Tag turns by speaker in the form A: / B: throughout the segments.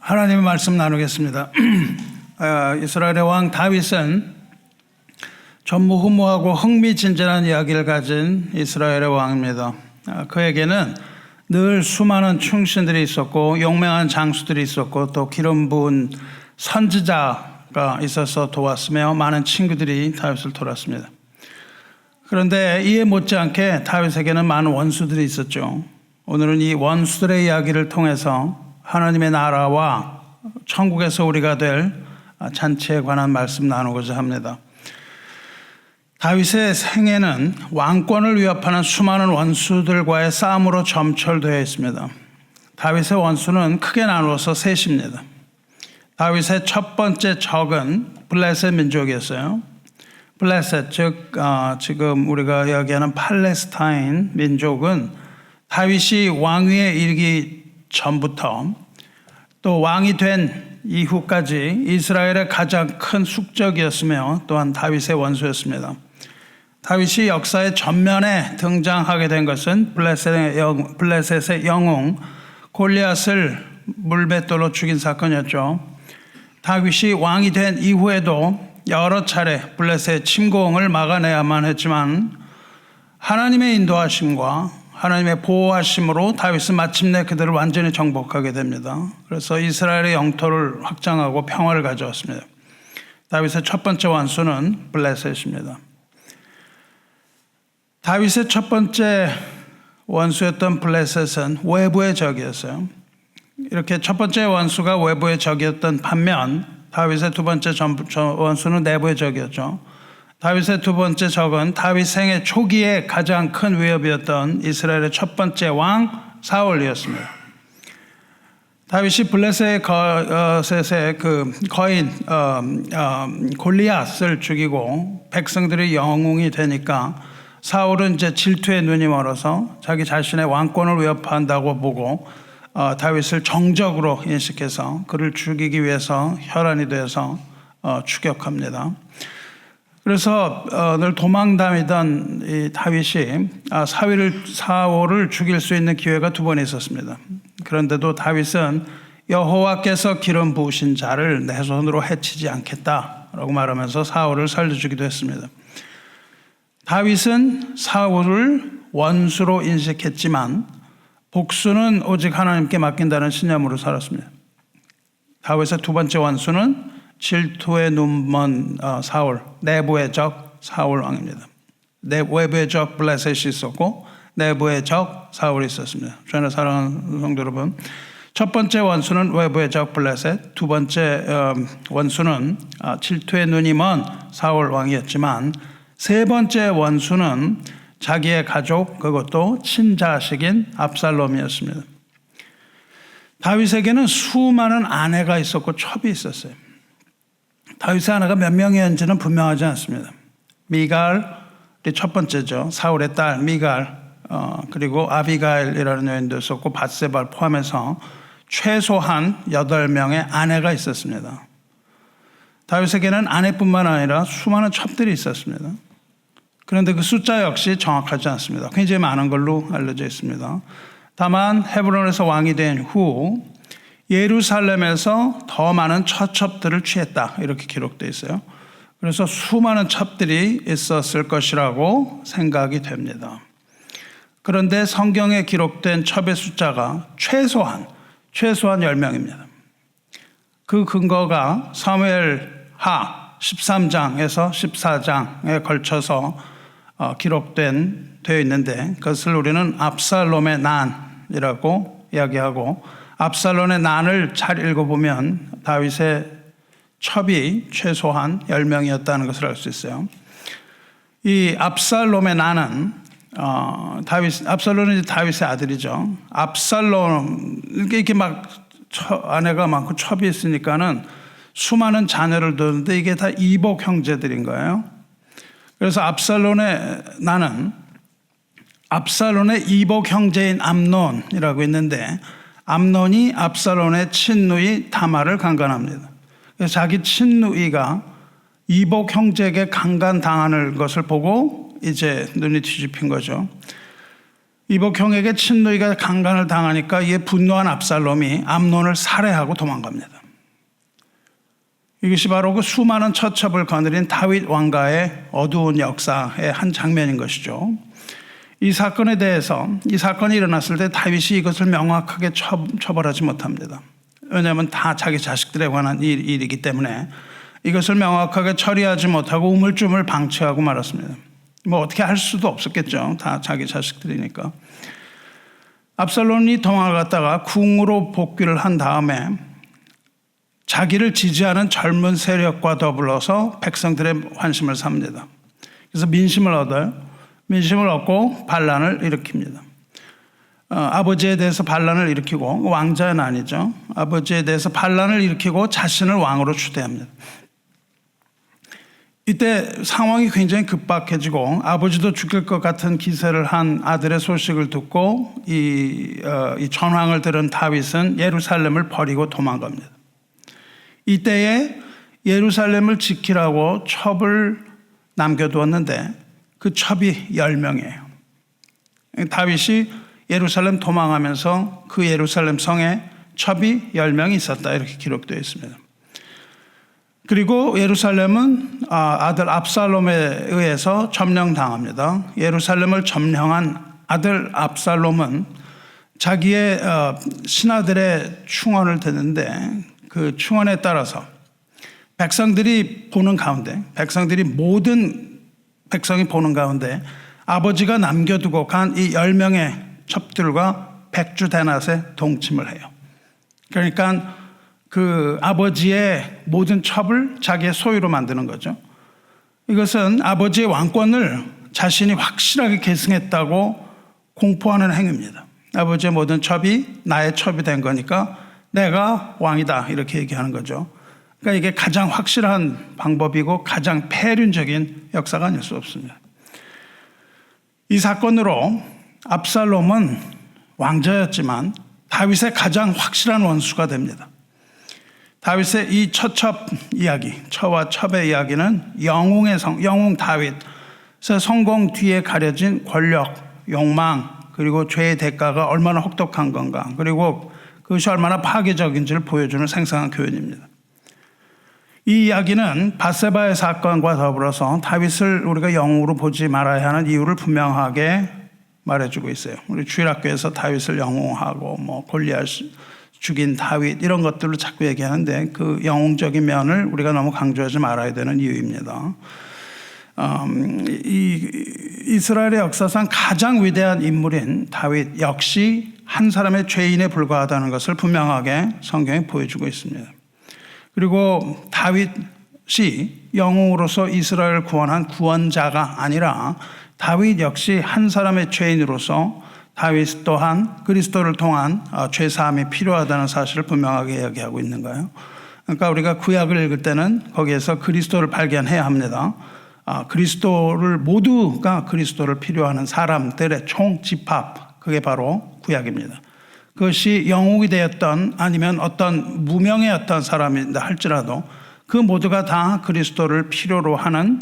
A: 하나님의 말씀 나누겠습니다. 이스라엘의 왕 다윗은 전무후무하고 흥미진진한 이야기를 가진 이스라엘의 왕입니다. 그에게는 늘 수많은 충신들이 있었고 용맹한 장수들이 있었고 또 기름 부은 선지자가 있어서 도왔으며 많은 친구들이 다윗을 돌았습니다. 그런데 이에 못지않게 다윗에게는 많은 원수들이 있었죠. 오늘은 이 원수들의 이야기를 통해서 하나님의 나라와 천국에서 우리가 될 잔치에 관한 말씀 나누고자 합니다. 다윗의 생애는 왕권을 위협하는 수많은 원수들과의 싸움으로 점철되어 있습니다. 다윗의 원수는 크게 나누어서 셋입니다. 다윗의 첫 번째 적은 블레셋 민족이었어요. 블레셋, 즉 지금 우리가 이야기하는 팔레스타인 민족은 다윗이 왕위에 이르기 전부터 또 왕이 된 이후까지 이스라엘의 가장 큰 숙적이었으며 또한 다윗의 원수였습니다. 다윗이 역사의 전면에 등장하게 된 것은 블레셋의 영웅 골리앗을 물맷돌로 죽인 사건이었죠. 다윗이 왕이 된 이후에도 여러 차례 블레셋의 침공을 막아내야만 했지만 하나님의 인도하심과 하나님의 보호하심으로 다윗은 마침내 그들을 완전히 정복하게 됩니다. 그래서 이스라엘의 영토를 확장하고 평화를 가져왔습니다. 다윗의 첫 번째 원수는 블레셋입니다. 다윗의 첫 번째 원수였던 블레셋은 외부의 적이었어요. 이렇게 첫 번째 원수가 외부의 적이었던 반면 다윗의 두 번째 원수는 내부의 적이었죠. 다윗의 두 번째 적은 다윗 생애 초기에 가장 큰 위협이었던 이스라엘의 첫 번째 왕 사울이었습니다. 다윗이 블레셋의 그 거인 골리앗을 죽이고 백성들의 영웅이 되니까 사울은 이제 질투에 눈이 멀어서 자기 자신의 왕권을 위협한다고 보고 다윗을 정적으로 인식해서 그를 죽이기 위해서 혈안이 되어서 추격합니다. 그래서 늘 도망다니던 이 다윗이 사울을 죽일 수 있는 기회가 두 번 있었습니다. 그런데도 다윗은 여호와께서 기름 부으신 자를 내 손으로 해치지 않겠다라고 말하면서 사울을 살려주기도 했습니다. 다윗은 사울을 원수로 인식했지만 복수는 오직 하나님께 맡긴다는 신념으로 살았습니다. 다윗의 두 번째 원수는 질투에 눈먼 사울, 내부의 적 사울 왕입니다. 외부의 적 블레셋이 있었고 내부의 적 사울이 있었습니다. 저는 사랑하는 성도 여러분, 첫 번째 원수는 외부의 적 블레셋, 두 번째 원수는 질투에 눈이 먼 사울 왕이었지만 세 번째 원수는 자기의 가족, 그것도 친자식인 압살롬이었습니다. 다윗에게는 수많은 아내가 있었고 첩이 있었어요. 다윗의 아내가 몇 명이었는지는 분명하지 않습니다. 미갈이 첫 번째죠. 사울의 딸 미갈, 그리고 아비가일이라는 여인도 있었고 밧세바를 포함해서 최소한 8명의 아내가 있었습니다. 다윗에게는 아내뿐만 아니라 수많은 첩들이 있었습니다. 그런데 그 숫자 역시 정확하지 않습니다. 굉장히 많은 걸로 알려져 있습니다. 다만 헤브론에서 왕이 된 후 예루살렘에서 더 많은 처첩들을 취했다 이렇게 기록되어 있어요. 그래서 수많은 첩들이 있었을 것이라고 생각이 됩니다. 그런데 성경에 기록된 첩의 숫자가 최소한 10명입니다. 그 근거가 사무엘하 13장에서 14장에 걸쳐서 되어 있는데 그것을 우리는 압살롬의 난이라고 이야기하고 압살롬의 난을 잘 읽어보면 다윗의 첩이 최소한 10명이었다는 것을 알 수 있어요. 이 압살롬의 난은 압살롬은 다윗의 아들이죠. 압살롬 이렇게 막 아내가 많고 첩이 있으니까는 수많은 자녀를 두는데 이게 다 이복 형제들인 거예요. 그래서 압살롬의 나는 압살롬의 이복 형제인 암논이라고 있는데 암논이 압살롬의 친누이 다말을 강간합니다. 그래서 자기 친누이가 이복 형제에게 강간당하는 것을 보고 이제 눈이 뒤집힌 거죠. 이복 형에게 친누이가 강간을 당하니까 이에 분노한 압살롬이 암논을 살해하고 도망갑니다. 이것이 바로 그 수많은 처첩을 거느린 다윗 왕가의 어두운 역사의 한 장면인 것이죠. 이 사건에 대해서 이 사건이 일어났을 때 다윗이 이것을 명확하게 처벌하지 못합니다. 왜냐하면 다 자기 자식들에 관한 일이기 때문에 이것을 명확하게 처리하지 못하고 우물쭈물 방치하고 말았습니다. 뭐 어떻게 할 수도 없었겠죠. 다 자기 자식들이니까. 압살롬이 도망갔다가 궁으로 복귀를 한 다음에 자기를 지지하는 젊은 세력과 더불어서 백성들의 환심을 삽니다. 그래서 민심을 얻고 반란을 일으킵니다. 아버지에 대해서 반란을 일으키고, 왕자는 아니죠. 아버지에 대해서 반란을 일으키고 자신을 왕으로 추대합니다. 이때 상황이 굉장히 급박해지고 아버지도 죽일 것 같은 기세를 한 아들의 소식을 듣고 이 전황을 들은 다윗은 예루살렘을 버리고 도망갑니다. 이때에 예루살렘을 지키라고 첩을 남겨두었는데 그 첩이 10명이에요. 다윗이 예루살렘 도망하면서 그 예루살렘 성에 첩이 10명이 있었다, 이렇게 기록되어 있습니다. 그리고 예루살렘은 아들 압살롬에 의해서 점령당합니다. 예루살렘을 점령한 아들 압살롬은 자기의 신하들의 충언을 듣는데 그 충언에 따라서 모든 백성이 보는 가운데 아버지가 남겨두고 간 이 10명의 첩들과 백주대낮에 동침을 해요. 그러니까 그 아버지의 모든 첩을 자기의 소유로 만드는 거죠. 이것은 아버지의 왕권을 자신이 확실하게 계승했다고 공포하는 행위입니다. 아버지의 모든 첩이 나의 첩이 된 거니까 내가 왕이다, 이렇게 얘기하는 거죠. 그러니까 이게 가장 확실한 방법이고 가장 폐륜적인 역사가 아닐 수 없습니다. 이 사건으로 압살롬은 왕자였지만 다윗의 가장 확실한 원수가 됩니다. 다윗의 이 처첩 이야기, 처와 첩의 이야기는 영웅 다윗의 성공 뒤에 가려진 권력, 욕망, 그리고 죄의 대가가 얼마나 혹독한 건가, 그리고 그것이 얼마나 파괴적인지를 보여주는 생생한 교훈입니다. 이 이야기는 밧세바의 사건과 더불어서 다윗을 우리가 영웅으로 보지 말아야 하는 이유를 분명하게 말해주고 있어요. 우리 주일학교에서 다윗을 영웅하고 골리앗 죽인 다윗 이런 것들을 자꾸 얘기하는데 그 영웅적인 면을 우리가 너무 강조하지 말아야 되는 이유입니다. 이스라엘의 역사상 가장 위대한 인물인 다윗 역시 한 사람의 죄인에 불과하다는 것을 분명하게 성경이 보여주고 있습니다. 그리고 다윗이 영웅으로서 이스라엘을 구원한 구원자가 아니라 다윗 역시 한 사람의 죄인으로서 다윗 또한 그리스도를 통한 죄사함이 필요하다는 사실을 분명하게 이야기하고 있는 거예요. 그러니까 우리가 구약을 읽을 때는 거기에서 그리스도를 발견해야 합니다. 그리스도를 모두가 그리스도를 필요하는 사람들의 총집합, 그게 바로 구약입니다. 그것이 영웅이 되었던 아니면 어떤 무명의 어떤 사람이다 할지라도 그 모두가 다 그리스도를 필요로 하는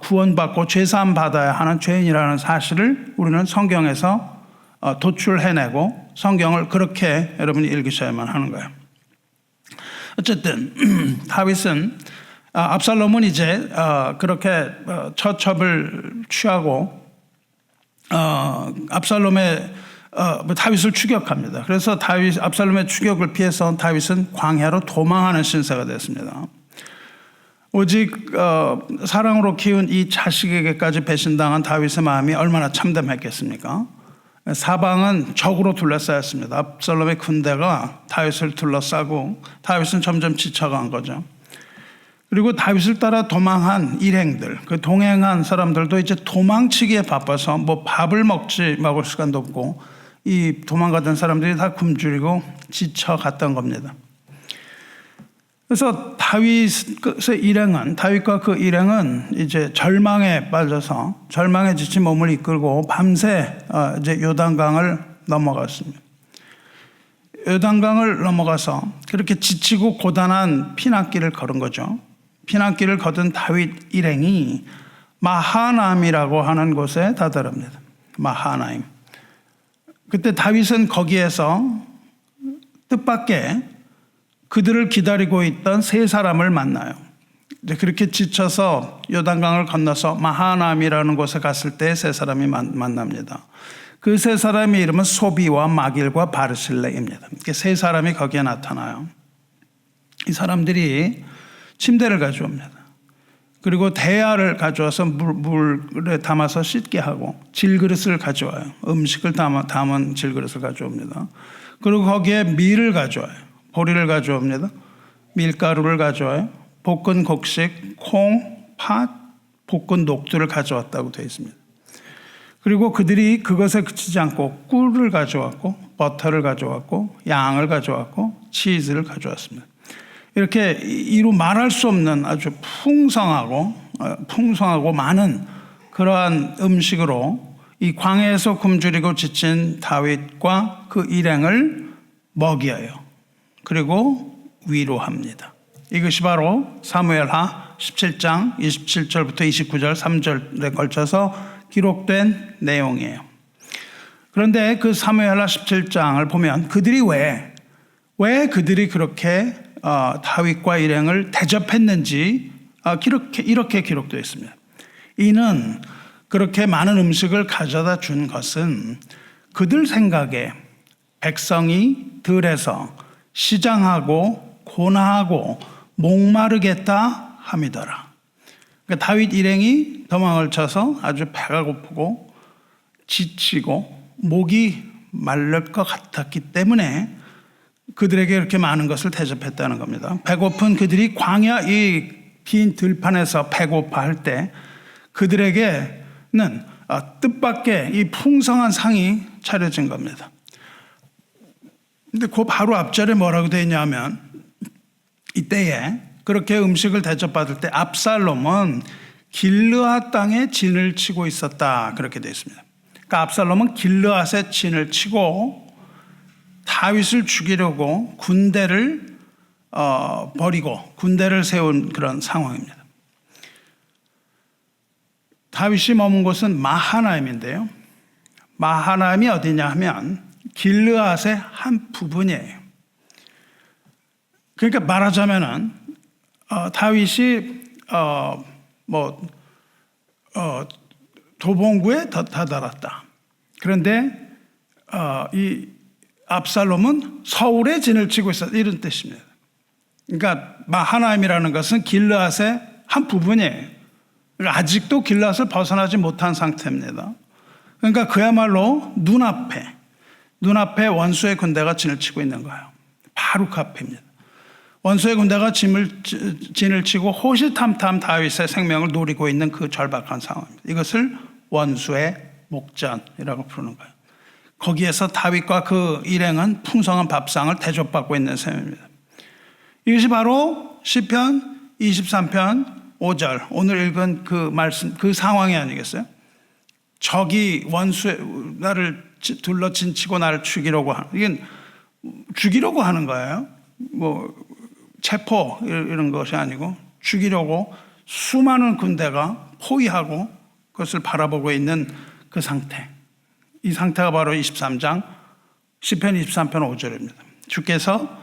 A: 구원받고 죄사함 받아야 하는 죄인이라는 사실을 우리는 성경에서 도출해내고 성경을 그렇게 여러분이 읽으셔야만 하는 거예요. 어쨌든 다윗은 압살롬은 이제 그렇게 처첩을 취하고 다윗을 추격합니다. 그래서 압살롬의 추격을 피해서 다윗은 광야로 도망하는 신세가 됐습니다. 오직 사랑으로 키운 이 자식에게까지 배신당한 다윗의 마음이 얼마나 참담했겠습니까? 사방은 적으로 둘러싸였습니다. 압살롬의 군대가 다윗을 둘러싸고 다윗은 점점 지쳐간 거죠. 그리고 다윗을 따라 도망한 일행들, 그 동행한 사람들도 이제 도망치기에 바빠서 밥을 먹을 시간도 없고 이 도망가던 사람들이 다 굶주리고 지쳐갔던 겁니다. 그래서 다윗과 그 일행은 이제 절망에 빠져서 절망에 지친 몸을 이끌고 밤새 이제 요단강을 넘어갔습니다. 요단강을 넘어가서 그렇게 지치고 고단한 피난길을 걸은 거죠. 피난길을 걷은 다윗 일행이 마하나임이라고 하는 곳에 다다릅니다. 마하나임. 그때 다윗은 거기에서 뜻밖의 그들을 기다리고 있던 세 사람을 만나요. 이제 그렇게 지쳐서 요단강을 건너서 마하나임이라는 곳에 갔을 때 세 사람이 만납니다. 그 세 사람의 이름은 소비와 마길과 바르실레입니다. 이렇게 세 사람이 거기에 나타나요. 이 사람들이 침대를 가져옵니다. 그리고 대야를 가져와서 물에 담아서 씻게 하고 질그릇을 가져와요. 음식을 담은 질그릇을 가져옵니다. 그리고 거기에 밀을 가져와요. 보리를 가져옵니다. 밀가루를 가져와요. 볶은 곡식, 콩, 팥, 볶은 녹두를 가져왔다고 되어 있습니다. 그리고 그들이 그것에 그치지 않고 꿀을 가져왔고 버터를 가져왔고 양을 가져왔고 치즈를 가져왔습니다. 이렇게 이루 말할 수 없는 아주 풍성하고 많은 그러한 음식으로 이 광야에서 굶주리고 지친 다윗과 그 일행을 먹여요. 그리고 위로합니다. 이것이 바로 사무엘하 17장 27절부터 29절 3절에 걸쳐서 기록된 내용이에요. 그런데 그 사무엘하 17장을 보면 그들이 왜 그들이 그렇게 다윗과 일행을 대접했는지 이렇게 기록되어 있습니다. 이는 그렇게 많은 음식을 가져다 준 것은 그들 생각에 백성이 들에서 시장하고 고나하고 목마르겠다 함이더라. 그러니까 다윗 일행이 도망을 쳐서 아주 배가 고프고 지치고 목이 마를 것 같았기 때문에 그들에게 이렇게 많은 것을 대접했다는 겁니다. 배고픈 그들이 광야 이 빈 들판에서 배고파할 때 그들에게는 뜻밖의 이 풍성한 상이 차려진 겁니다. 근데 그 바로 앞절에 뭐라고 되어 있냐면 이때에 그렇게 음식을 대접받을 때 압살롬은 길르앗 땅에 진을 치고 있었다 그렇게 되어 있습니다. 그러니까 압살롬은 길르앗에 진을 치고 다윗을 죽이려고 군대를 버리고 군대를 세운 그런 상황입니다. 다윗이 머문 곳은 마하나임인데요. 마하나임이 어디냐 하면 길르앗의 한 부분이에요. 그러니까 말하자면은 다윗이 도봉구에 다다랐다. 그런데 이 압살롬은 서울에 진을 치고 있었다 이런 뜻입니다. 그러니까 마하나임이라는 것은 길르앗의 한 부분이에요. 아직도 길르앗을 벗어나지 못한 상태입니다. 그러니까 그야말로 눈앞에 원수의 군대가 진을 치고 있는 거예요. 바로 그 앞입니다. 원수의 군대가 진을 치고 호시탐탐 다윗의 생명을 노리고 있는 그 절박한 상황입니다. 이것을 원수의 목전이라고 부르는 거예요. 거기에서 다윗과 그 일행은 풍성한 밥상을 대접받고 있는 셈입니다. 이것이 바로 시편 23편 5절 오늘 읽은 그 말씀 그 상황이 아니겠어요? 적이 나를 둘러 진치고 나를 죽이려고 하는 이건 죽이려고 하는 거예요. 체포 이런 것이 아니고 죽이려고 수많은 군대가 포위하고 그것을 바라보고 있는 그 상태. 이 상태가 바로 23장 시편 23편 5절입니다. 주께서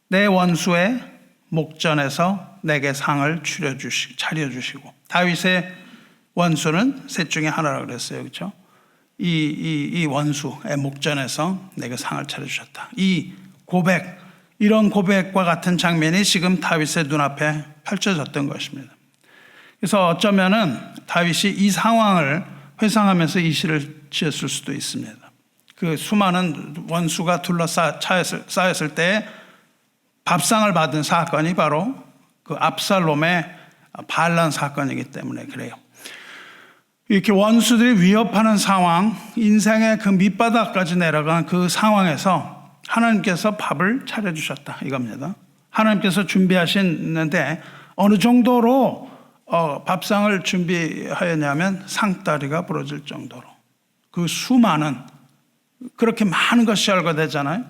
A: 내 원수의 목전에서 내게 상을 차려주시고 다윗의 원수는 셋 중에 하나라고 그랬어요. 그렇죠? 이 원수의 목전에서 내게 상을 차려주셨다. 이 고백, 이런 고백과 같은 장면이 지금 다윗의 눈앞에 펼쳐졌던 것입니다. 그래서 어쩌면은 다윗이 이 상황을 회상하면서 이 시를 지었을 수도 있습니다. 그 수많은 원수가 쌓였을 때 밥상을 받은 사건이 바로 그 압살롬의 반란 사건이기 때문에 그래요. 이렇게 원수들이 위협하는 상황, 인생의 그 밑바닥까지 내려간 그 상황에서 하나님께서 밥을 차려주셨다 이겁니다. 하나님께서 준비하시는데 어느 정도로 밥상을 준비하였냐면 상다리가 부러질 정도로 그 수많은 그렇게 많은 것이 열거되잖아요.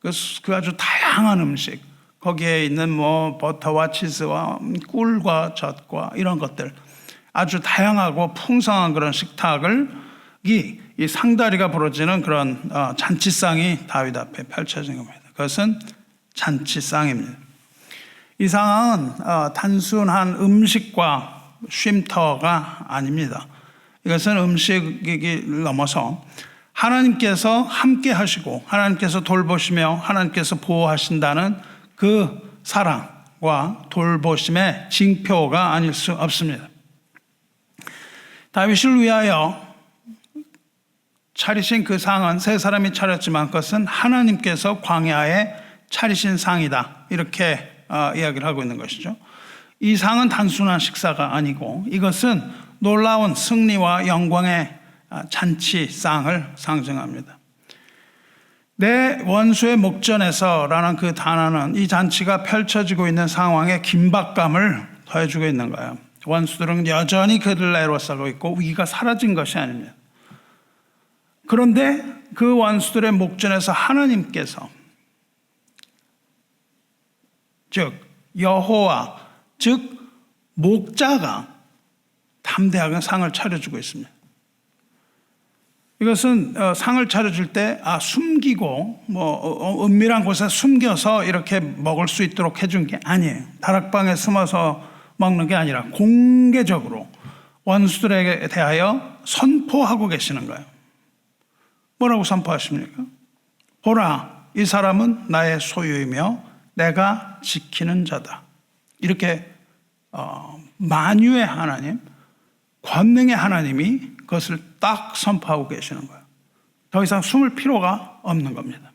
A: 그 아주 다양한 음식 거기에 있는 버터와 치즈와 꿀과 젖과 이런 것들 아주 다양하고 풍성한 그런 식탁이 이 상다리가 부러지는 그런 잔치상이 다윗 앞에 펼쳐진 겁니다. 그것은 잔치상입니다. 이 상황은 단순한 음식과 쉼터가 아닙니다. 이것은 음식이 넘어서 하나님께서 함께 하시고 하나님께서 돌보시며 하나님께서 보호하신다는 그 사랑과 돌보심의 징표가 아닐 수 없습니다. 다윗을 위하여 차리신 그 상은 세 사람이 차렸지만 그것은 하나님께서 광야에 차리신 상이다. 이렇게 이야기를 하고 있는 것이죠. 이 상은 단순한 식사가 아니고 이것은 놀라운 승리와 영광의 잔치상을 상징합니다. 내 원수의 목전에서라는 그 단어는 이 잔치가 펼쳐지고 있는 상황에 긴박감을 더해주고 있는 거예요. 원수들은 여전히 그를 애로싸고 있고 위기가 사라진 것이 아닙니다. 그런데 그 원수들의 목전에서 하나님께서, 즉 여호와, 즉 목자가 담대하게 상을 차려주고 있습니다. 이것은 상을 차려줄 때 숨기고 은밀한 곳에 숨겨서 이렇게 먹을 수 있도록 해준 게 아니에요. 다락방에 숨어서 먹는 게 아니라 공개적으로 원수들에게 대하여 선포하고 계시는 거예요. 뭐라고 선포하십니까? 보라, 이 사람은 나의 소유이며 내가 지키는 자다. 이렇게 만유의 하나님, 권능의 하나님이 그것을 딱 선포하고 계시는 거예요. 더 이상 숨을 필요가 없는 겁니다.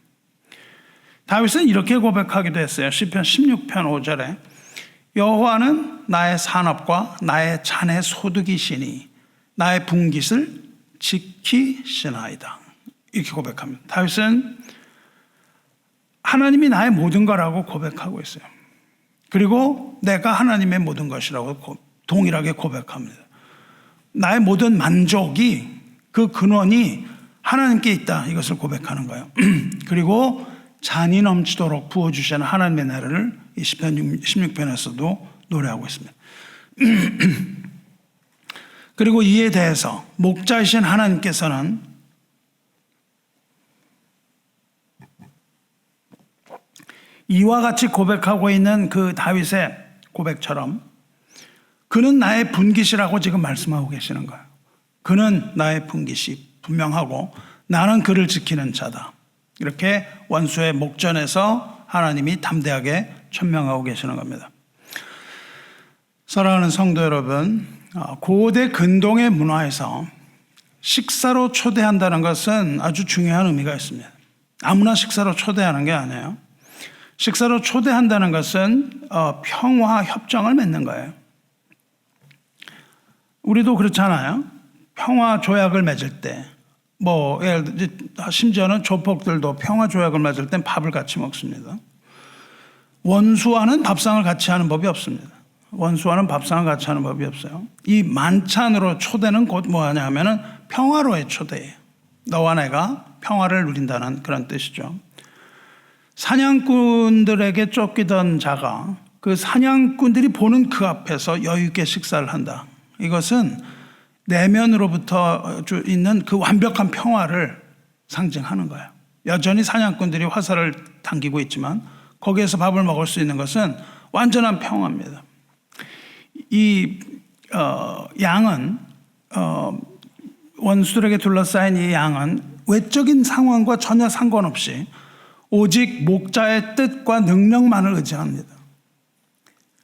A: 다윗은 이렇게 고백하기도 했어요. 시편 16편 5절에 여호와는 나의 산업과 나의 잔의 소득이시니 나의 분깃을 지키시나이다. 이렇게 고백합니다. 다윗은 하나님이 나의 모든 거라고 고백하고 있어요. 그리고 내가 하나님의 모든 것이라고 동일하게 고백합니다. 나의 모든 만족이, 그 근원이 하나님께 있다, 이것을 고백하는 거예요. 그리고 잔이 넘치도록 부어주시는 하나님의 나라를 이 시편 16편에서도 노래하고 있습니다. 그리고 이에 대해서 목자이신 하나님께서는 이와 같이 고백하고 있는 그 다윗의 고백처럼 그는 나의 분깃이라고 지금 말씀하고 계시는 거예요. 그는 나의 분깃이 분명하고 나는 그를 지키는 자다. 이렇게 원수의 목전에서 하나님이 담대하게 천명하고 계시는 겁니다. 사랑하는 성도 여러분, 고대 근동의 문화에서 식사로 초대한다는 것은 아주 중요한 의미가 있습니다. 아무나 식사로 초대하는 게 아니에요. 식사로 초대한다는 것은 평화 협정을 맺는 거예요. 우리도 그렇잖아요. 평화 조약을 맺을 때, 예를 들어 심지어는 조폭들도 평화 조약을 맺을 땐 밥을 같이 먹습니다. 원수와는 밥상을 같이 하는 법이 없습니다. 원수와는 밥상을 같이 하는 법이 없어요. 이 만찬으로 초대는 곧 뭐하냐면은 평화로의 초대예요. 너와 내가 평화를 누린다는 그런 뜻이죠. 사냥꾼들에게 쫓기던 자가 그 사냥꾼들이 보는 그 앞에서 여유 있게 식사를 한다. 이것은 내면으로부터 있는 그 완벽한 평화를 상징하는 거예요. 여전히 사냥꾼들이 화살을 당기고 있지만 거기에서 밥을 먹을 수 있는 것은 완전한 평화입니다. 이 양은 원수들에게 둘러싸인 이 양은 외적인 상황과 전혀 상관없이 오직 목자의 뜻과 능력만을 의지합니다.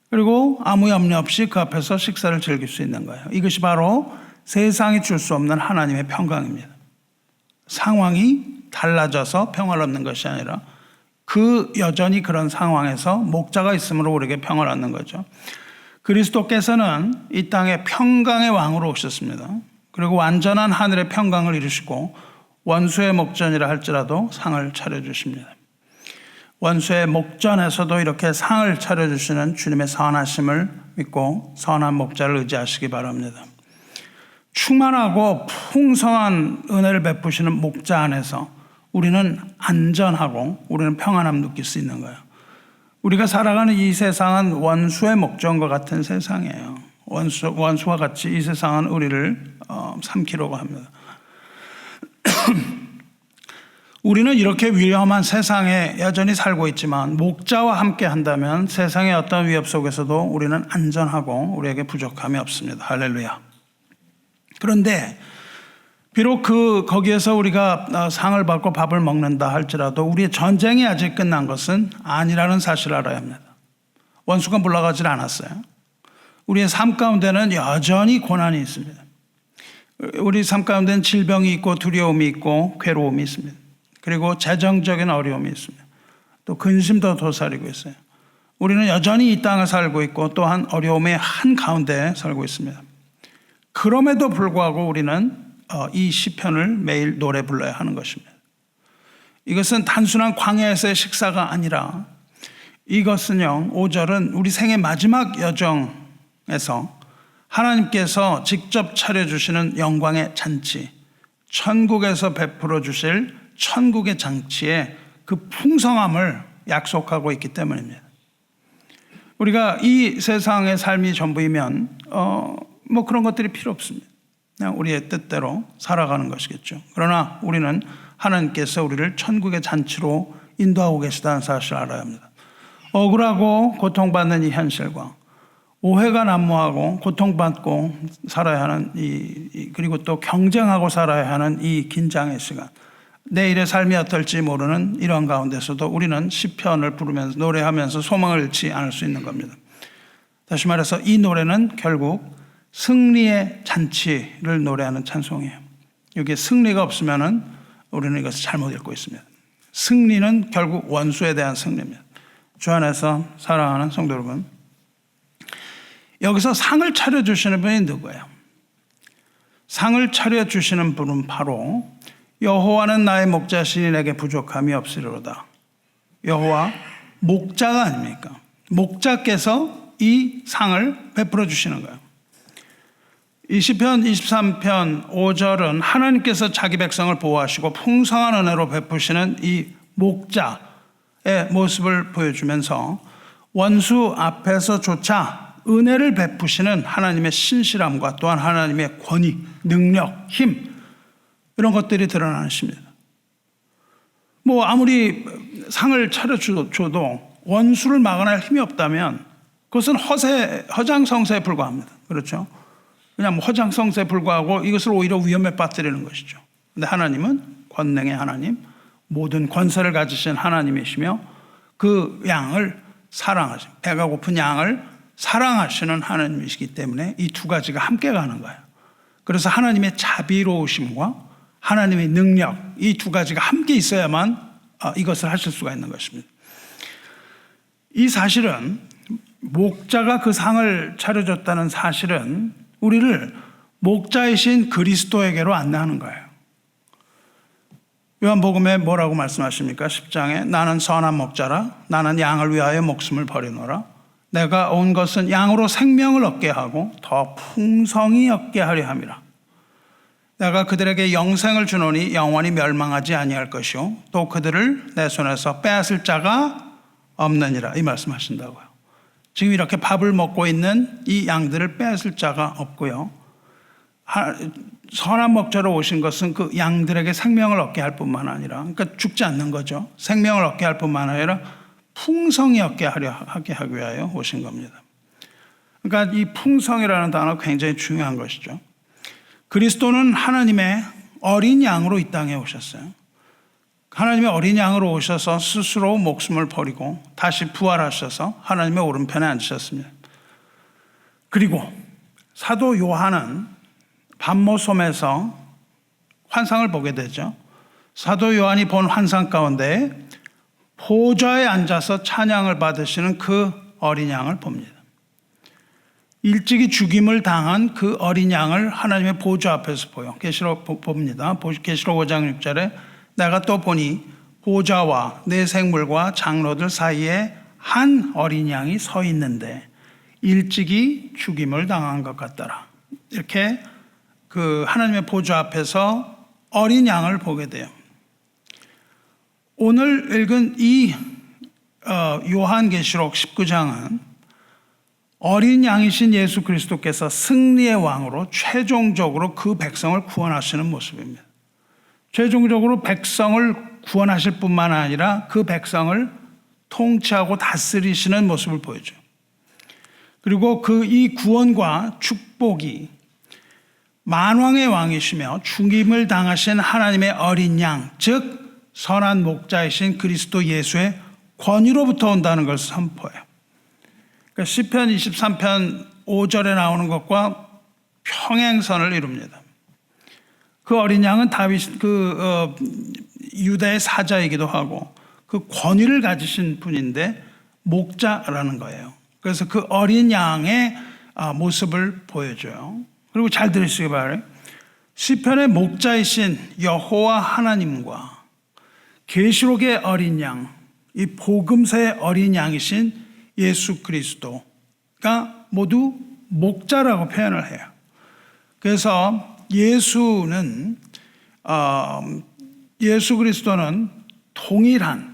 A: 그리고 아무 염려 없이 그 앞에서 식사를 즐길 수 있는 거예요. 이것이 바로 세상이 줄 수 없는 하나님의 평강입니다. 상황이 달라져서 평화를 얻는 것이 아니라 여전히 그런 상황에서 목자가 있음으로 우리에게 평화를 얻는 거죠. 그리스도께서는 이 땅에 평강의 왕으로 오셨습니다. 그리고 완전한 하늘의 평강을 이루시고 원수의 목전이라 할지라도 상을 차려주십니다. 원수의 목전에서도 이렇게 상을 차려주시는 주님의 선하심을 믿고 선한 목자를 의지하시기 바랍니다. 충만하고 풍성한 은혜를 베푸시는 목자 안에서 우리는 안전하고 우리는 평안함 느낄 수 있는 거예요. 우리가 살아가는 이 세상은 원수의 목전과 같은 세상이에요. 원수와 같이 이 세상은 우리를 삼키려고 합니다. 우리는 이렇게 위험한 세상에 여전히 살고 있지만 목자와 함께 한다면 세상의 어떤 위협 속에서도 우리는 안전하고 우리에게 부족함이 없습니다. 할렐루야. 그런데 비록 거기에서 우리가 상을 받고 밥을 먹는다 할지라도 우리의 전쟁이 아직 끝난 것은 아니라는 사실을 알아야 합니다. 원수가 물러가질 않았어요. 우리의 삶 가운데는 여전히 고난이 있습니다. 우리 삶 가운데는 질병이 있고 두려움이 있고 괴로움이 있습니다. 그리고 재정적인 어려움이 있습니다. 또 근심도 도사리고 있어요. 우리는 여전히 이 땅에 살고 있고 또한 어려움의 한가운데 살고 있습니다. 그럼에도 불구하고 우리는 이 시편을 매일 노래 불러야 하는 것입니다. 이것은 단순한 광야에서의 식사가 아니라 이것은요, 5절은 우리 생의 마지막 여정에서 하나님께서 직접 차려주시는 영광의 잔치, 천국에서 베풀어 주실 천국의 잔치의 그 풍성함을 약속하고 있기 때문입니다. 우리가 이 세상의 삶이 전부이면 뭐 그런 것들이 필요 없습니다. 그냥 우리의 뜻대로 살아가는 것이겠죠. 그러나 우리는 하나님께서 우리를 천국의 잔치로 인도하고 계시다는 사실을 알아야 합니다. 억울하고 고통받는 이 현실과 오해가 난무하고 고통받고 살아야 하는 그리고 또 경쟁하고 살아야 하는 이 긴장의 시간, 내일의 삶이 어떨지 모르는 이런 가운데서도 우리는 시편을 부르면서 노래하면서 소망을 잃지 않을 수 있는 겁니다. 다시 말해서 이 노래는 결국 승리의 잔치를 노래하는 찬송이에요. 여기에 승리가 없으면은 우리는 이것을 잘못 읽고 있습니다. 승리는 결국 원수에 대한 승리입니다. 주 안에서 사랑하는 성도 여러분, 여기서 상을 차려주시는 분이 누구예요? 상을 차려주시는 분은 바로 여호와는 나의 목자시니 내게 부족함이 없으리로다. 여호와 목자가 아닙니까? 목자께서 이 상을 베풀어 주시는 거예요. 이 시편 23편 5절은 하나님께서 자기 백성을 보호하시고 풍성한 은혜로 베푸시는 이 목자의 모습을 보여주면서 원수 앞에서조차 은혜를 베푸시는 하나님의 신실함과 또한 하나님의 권위, 능력, 힘, 이런 것들이 드러나는 것입니다. 뭐 아무리 상을 차려줘도 원수를 막아낼 힘이 없다면 그것은 허장성세에 불과합니다. 그렇죠? 그냥 허장성세에 불과하고 이것을 오히려 위험에 빠뜨리는 것이죠. 그런데 하나님은 권능의 하나님, 모든 권세를 가지신 하나님이시며 그 양을 사랑하시는, 배가 고픈 양을 사랑하시는 하나님이시기 때문에 이 두 가지가 함께 가는 거예요. 그래서 하나님의 자비로우심과 하나님의 능력, 이 두 가지가 함께 있어야만 이것을 하실 수가 있는 것입니다. 이 사실은, 목자가 그 상을 차려줬다는 사실은 우리를 목자이신 그리스도에게로 안내하는 거예요. 요한복음에 뭐라고 말씀하십니까? 10장에 나는 선한 목자라, 나는 양을 위하여 목숨을 버리노라. 내가 온 것은 양으로 생명을 얻게 하고 더 풍성히 얻게 하려 함이라. 내가 그들에게 영생을 주노니 영원히 멸망하지 아니할 것이요 또 그들을 내 손에서 빼앗을 자가 없느니라. 이 말씀하신다고요. 지금 이렇게 밥을 먹고 있는 이 양들을 빼앗을 자가 없고요. 선한 목자로 오신 것은 그 양들에게 생명을 얻게 할 뿐만 아니라, 그러니까 죽지 않는 거죠. 생명을 얻게 할 뿐만 아니라 풍성히 얻게 하게 하기 위하여 오신 겁니다. 그러니까 이 풍성이라는 단어가 굉장히 중요한 것이죠. 그리스도는 하나님의 어린 양으로 이 땅에 오셨어요. 하나님의 어린 양으로 오셔서 스스로 목숨을 버리고 다시 부활하셔서 하나님의 오른편에 앉으셨습니다. 그리고 사도 요한은 밤모섬에서 환상을 보게 되죠. 사도 요한이 본 환상 가운데 보좌에 앉아서 찬양을 받으시는 그 어린 양을 봅니다. 일찍이 죽임을 당한 그 어린 양을 하나님의 보좌 앞에서 보여. 계시록 봅니다. 계시록 5장 6절에 내가 또 보니 보좌와 네 생물과 장로들 사이에 한 어린 양이 서 있는데 일찍이 죽임을 당한 것 같더라. 이렇게 그 하나님의 보좌 앞에서 어린 양을 보게 돼요. 오늘 읽은 이 요한계시록 19장은 어린 양이신 예수 그리스도께서 승리의 왕으로 최종적으로 그 백성을 구원하시는 모습입니다. 최종적으로 백성을 구원하실 뿐만 아니라 그 백성을 통치하고 다스리시는 모습을 보여줘요. 그리고 이 구원과 축복이 만왕의 왕이시며 죽임을 당하신 하나님의 어린 양, 즉 선한 목자이신 그리스도 예수의 권위로부터 온다는 것을 선포해요. 그러니까 시편 23편 5절에 나오는 것과 평행선을 이룹니다. 그 어린 양은 다윗 유다의 사자이기도 하고 그 권위를 가지신 분인데 목자라는 거예요. 그래서 그 어린 양의 모습을 보여줘요. 그리고 잘 들으시기 바라요. 시편의 목자이신 여호와 하나님과 계시록의 어린 양, 이 복음서의 어린 양이신 예수 그리스도가 모두 목자라고 표현을 해요. 그래서 예수 그리스도는 동일한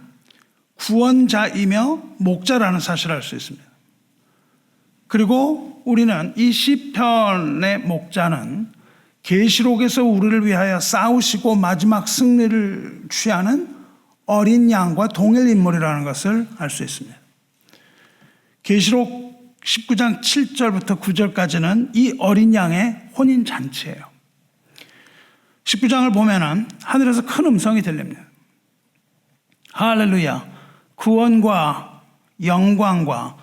A: 구원자이며 목자라는 사실을 알 수 있습니다. 그리고 우리는 이 시편의 목자는 계시록에서 우리를 위하여 싸우시고 마지막 승리를 취하는 어린 양과 동일 인물이라는 것을 알 수 있습니다. 계시록 19장 7절부터 9절까지는 이 어린 양의 혼인 잔치예요. 19장을 보면은 하늘에서 큰 음성이 들립니다. 할렐루야, 구원과 영광과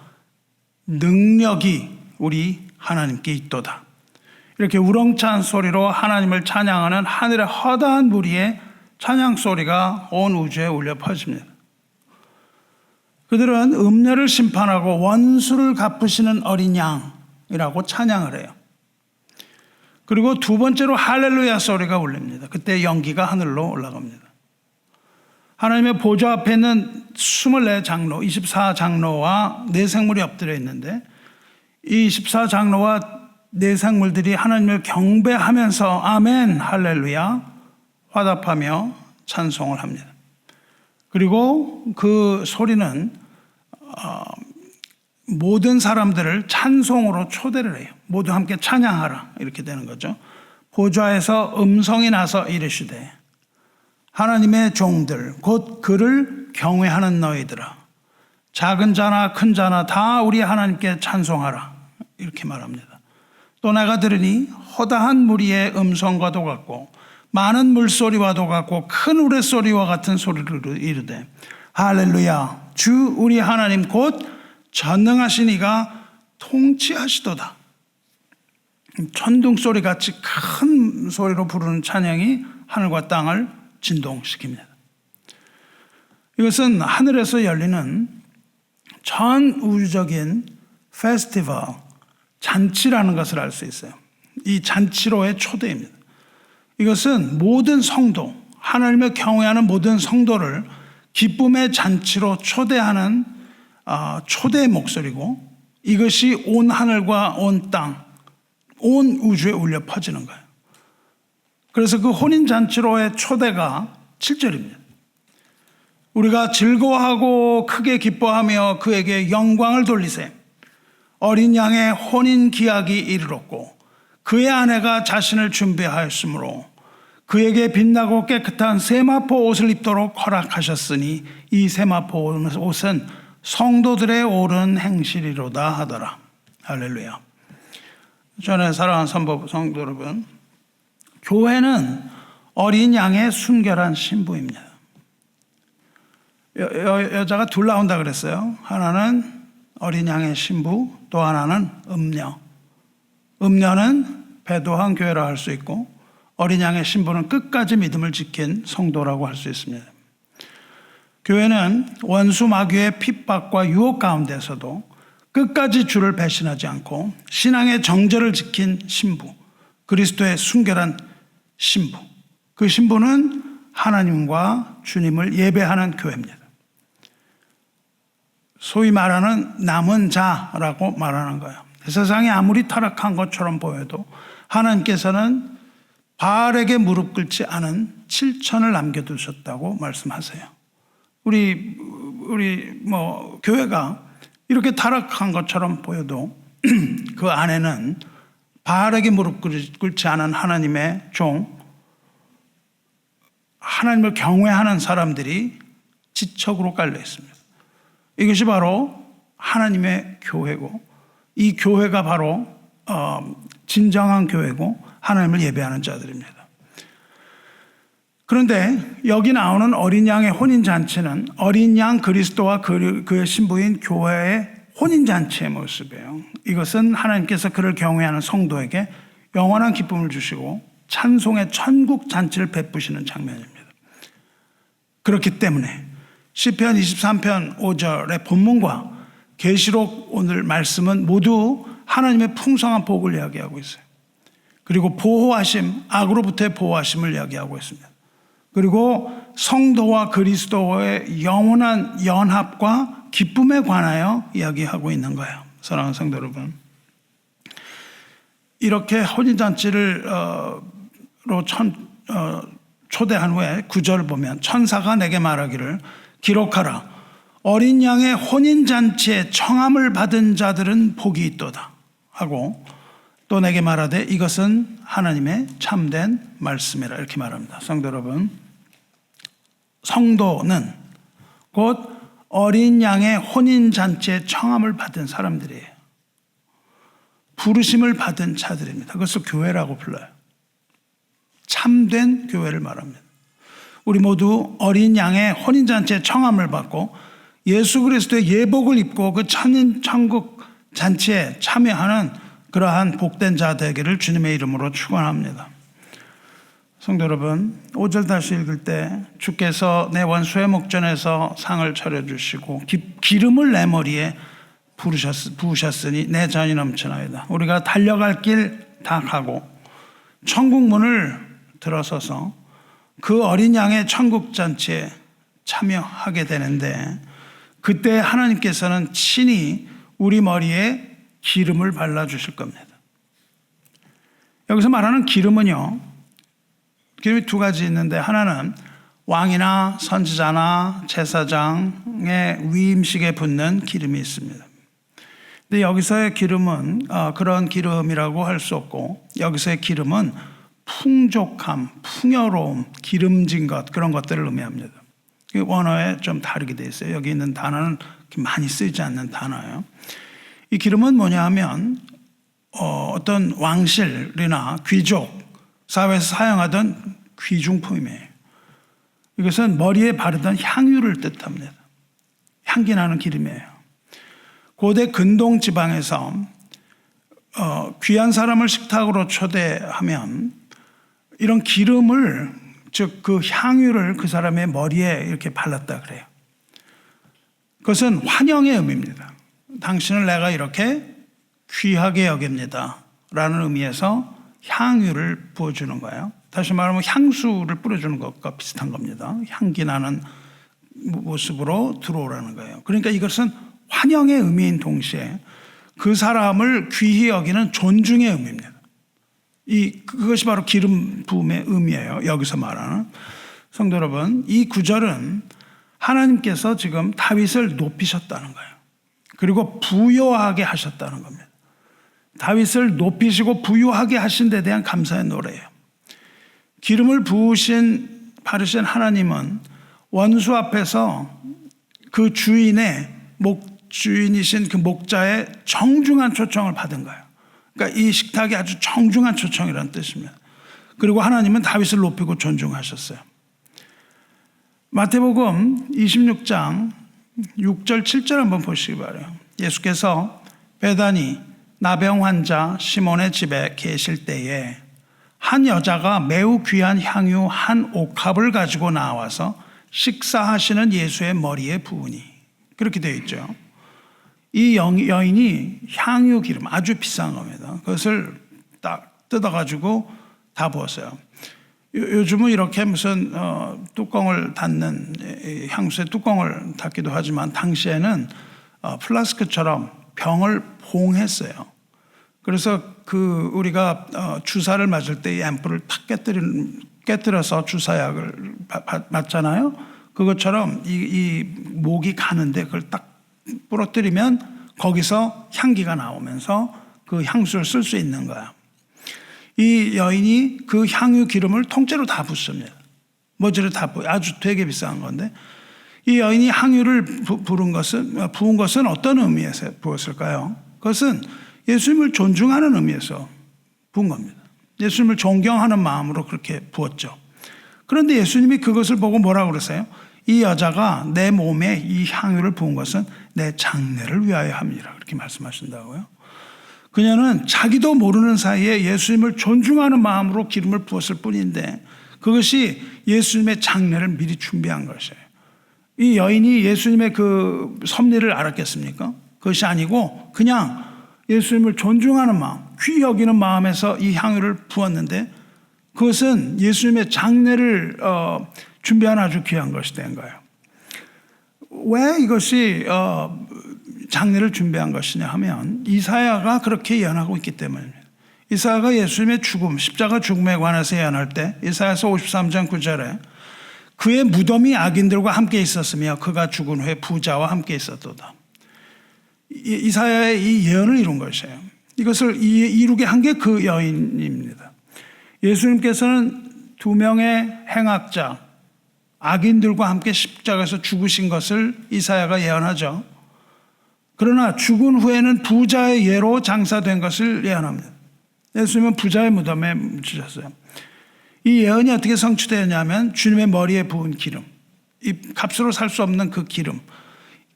A: 능력이 우리 하나님께 있도다. 이렇게 우렁찬 소리로 하나님을 찬양하는 하늘의 허다한 무리의 찬양 소리가 온 우주에 울려 퍼집니다. 그들은 음녀를 심판하고 원수를 갚으시는 어린 양이라고 찬양을 해요. 그리고 두 번째로 할렐루야 소리가 울립니다. 그때 연기가 하늘로 올라갑니다. 하나님의 보좌 앞에 있는 24장로, 24장로와 네 생물이 엎드려 있는데 이 24장로와 네 생물들이 하나님을 경배하면서 아멘, 할렐루야 화답하며 찬송을 합니다. 그리고 그 소리는 모든 사람들을 찬송으로 초대를 해요. 모두 함께 찬양하라 이렇게 되는 거죠. 보좌에서 음성이 나서 이르시되 하나님의 종들 곧 그를 경외하는 너희들아 작은 자나 큰 자나 다 우리 하나님께 찬송하라 이렇게 말합니다. 또 내가 들으니 허다한 무리의 음성과도 같고 많은 물소리와도 같고 큰 우레소리와 같은 소리를 이르되 할렐루야 주 우리 하나님 곧 전능하신 이가 통치하시도다. 천둥소리 같이 큰 소리로 부르는 찬양이 하늘과 땅을 진동시킵니다. 이것은 하늘에서 열리는 전 우주적인 페스티벌, 잔치라는 것을 알 수 있어요. 이 잔치로의 초대입니다. 이것은 모든 성도, 하나님을 경외하는 모든 성도를 기쁨의 잔치로 초대하는 초대의 목소리고 이것이 온 하늘과 온 땅, 온 우주에 울려 퍼지는 거예요. 그래서 그 혼인잔치로의 초대가 7절입니다. 우리가 즐거워하고 크게 기뻐하며 그에게 영광을 돌리세. 어린 양의 혼인 기약이 이르렀고 그의 아내가 자신을 준비하였으므로 그에게 빛나고 깨끗한 세마포 옷을 입도록 허락하셨으니 이 세마포 옷은 성도들의 옳은 행실이로다 하더라. 할렐루야. 전에 사랑하는 성도 여러분, 교회는 어린 양의 순결한 신부입니다. 여자가 둘 나온다 그랬어요. 하나는 어린 양의 신부, 또 하나는 음녀. 음녀는 배도한 교회라 할 수 있고 어린 양의 신부는 끝까지 믿음을 지킨 성도라고 할 수 있습니다. 교회는 원수 마귀의 핍박과 유혹 가운데서도 끝까지 주를 배신하지 않고 신앙의 정절을 지킨 신부, 그리스도의 순결한 신부. 그 신부는 하나님과 주님을 예배하는 교회입니다. 소위 말하는 남은 자라고 말하는 거예요. 세상이 아무리 타락한 것처럼 보여도 하나님께서는 바알에게 무릎 꿇지 않은 7천을 남겨두셨다고 말씀하세요. 우리 교회가 이렇게 타락한 것처럼 보여도 그 안에는 바알에게 무릎 꿇지 않은 하나님의 종 하나님을 경외하는 사람들이 지척으로 깔려 있습니다. 이것이 바로 하나님의 교회고, 이 교회가 바로 진정한 교회고 하나님을 예배하는 자들입니다. 그런데 여기 나오는 어린 양의 혼인잔치는 어린 양 그리스도와 그의 신부인 교회의 혼인잔치의 모습이에요. 이것은 하나님께서 그를 경외하는 성도에게 영원한 기쁨을 주시고 찬송의 천국 잔치를 베푸시는 장면입니다. 그렇기 때문에 시편 23편 5절의 본문과 계시록 오늘 말씀은 모두 하나님의 풍성한 복을 이야기하고 있어요. 그리고 보호하심, 악으로부터의 보호하심을 이야기하고 있습니다. 그리고 성도와 그리스도의 영원한 연합과 기쁨에 관하여 이야기하고 있는 거예요. 사랑하는 성도 여러분, 이렇게 혼인잔치를 초대한 후에 9절을 보면 천사가 내게 말하기를 기록하라. 어린 양의 혼인잔치에 청함을 받은 자들은 복이 있도다 하고 또 내게 말하되 이것은 하나님의 참된 말씀이라 이렇게 말합니다. 성도 여러분, 성도는 곧 어린 양의 혼인잔치에 청함을 받은 사람들이에요. 부르심을 받은 자들입니다. 그것을 교회라고 불러요. 참된 교회를 말합니다. 우리 모두 어린 양의 혼인잔치에 청함을 받고 예수 그리스도의 예복을 입고 그 천국 잔치에 참여하는 그러한 복된 자 되기를 주님의 이름으로 축원합니다. 성도 여러분, 5절 다시 읽을 때 주께서 내 원수의 목전에서 상을 차려주시고 기름을 내 머리에 부으셨으니 내 잔이 넘쳐나이다. 우리가 달려갈 길 다 가고 천국 문을 들어서서 그 어린 양의 천국 잔치에 참여하게 되는데 그때 하나님께서는 친히 우리 머리에 기름을 발라주실 겁니다. 여기서 말하는 기름은요, 기름이 두 가지 있는데 하나는 왕이나 선지자나 제사장의 위임식에 붓는 기름이 있습니다. 근데 여기서의 기름은 그런 기름이라고 할 수 없고 여기서의 기름은 풍족함, 풍요로움, 기름진 것 그런 것들을 의미합니다. 원어에 좀 다르게 되어 있어요. 여기 있는 단어는 많이 쓰이지 않는 단어예요. 이 기름은 뭐냐 하면 어떤 왕실이나 귀족 사회에서 사용하던 귀중품이에요. 이것은 머리에 바르던 향유를 뜻합니다. 향기 나는 기름이에요. 고대 근동 지방에서 귀한 사람을 식탁으로 초대하면 이런 기름을, 즉 그 향유를 그 사람의 머리에 이렇게 발랐다 그래요. 그것은 환영의 의미입니다. 당신을 내가 이렇게 귀하게 여깁니다 라는 의미에서 향유를 부어주는 거예요. 다시 말하면 향수를 뿌려주는 것과 비슷한 겁니다. 향기 나는 모습으로 들어오라는 거예요. 그러니까 이것은 환영의 의미인 동시에 그 사람을 귀히 여기는 존중의 의미입니다. 그것이 바로 기름 부음의 의미예요. 여기서 말하는. 성도 여러분, 이 구절은 하나님께서 지금 다윗을 높이셨다는 거예요. 그리고 부요하게 하셨다는 겁니다. 다윗을 높이시고 부요하게 하신 데 대한 감사의 노래예요. 기름을 바르신 하나님은 원수 앞에서 그 주인이신 그 목자의 정중한 초청을 받은 거예요. 그러니까 이 식탁이 아주 정중한 초청이라는 뜻입니다. 그리고 하나님은 다윗을 높이고 존중하셨어요. 마태복음 26장 6절 7절 한번 보시기 바라요. 예수께서 베다니 나병 환자 시몬의 집에 계실 때에 한 여자가 매우 귀한 향유 한 옥합을 가지고 나와서 식사하시는 예수의 머리에 부으니, 그렇게 되어 있죠. 이 여인이 향유 기름, 아주 비싼 겁니다. 그것을 딱 뜯어가지고 다 부었어요. 요즘은 이렇게 무슨 뚜껑을 닫는 향수의 뚜껑을 닫기도 하지만 당시에는 플라스크처럼 병을 봉했어요. 그래서 우리가 주사를 맞을 때 이 앰플을 탁 깨뜨려서 주사약을 맞잖아요. 그것처럼 이 목이 가는데 그걸 딱 부러뜨리면 거기서 향기가 나오면서 그 향수를 쓸 수 있는 거야. 이 여인이 그 향유 기름을 통째로 다 붓습니다. 모조리 다 아주 되게 비싼 건데 이 여인이 향유를 부은 것은 어떤 의미에서 부었을까요? 그것은 예수님을 존중하는 의미에서 부은 겁니다. 예수님을 존경하는 마음으로 그렇게 부었죠. 그런데 예수님이 그것을 보고 뭐라고 그러세요? 이 여자가 내 몸에 이 향유를 부은 것은 내 장례를 위하여 함이라 그렇게 말씀하신다고요. 그녀는 자기도 모르는 사이에 예수님을 존중하는 마음으로 기름을 부었을 뿐인데 그것이 예수님의 장례를 미리 준비한 것이에요. 이 여인이 예수님의 그 섭리를 알았겠습니까? 그것이 아니고 그냥 예수님을 존중하는 마음, 귀히 여기는 마음에서 이 향유를 부었는데 그것은 예수님의 장례를 준비한 아주 귀한 것이 된 거예요. 왜 이것이 장례를 준비한 것이냐 하면 이사야가 그렇게 예언하고 있기 때문입니다. 이사야가 예수님의 죽음, 십자가 죽음에 관해서 예언할 때 이사야서 53장 9절에 그의 무덤이 악인들과 함께 있었으며 그가 죽은 후에 부자와 함께 있었도다. 이사야의 이 예언을 이룬 것이에요. 이것을 이루게 한 게 그 여인입니다. 예수님께서는 두 명의 행악자, 악인들과 함께 십자가에서 죽으신 것을 이사야가 예언하죠. 그러나 죽은 후에는 부자의 예로 장사된 것을 예언합니다. 예수님은 부자의 무덤에 묻히셨어요. 이 예언이 어떻게 성취되었냐면 주님의 머리에 부은 기름, 이 값으로 살 수 없는 그 기름,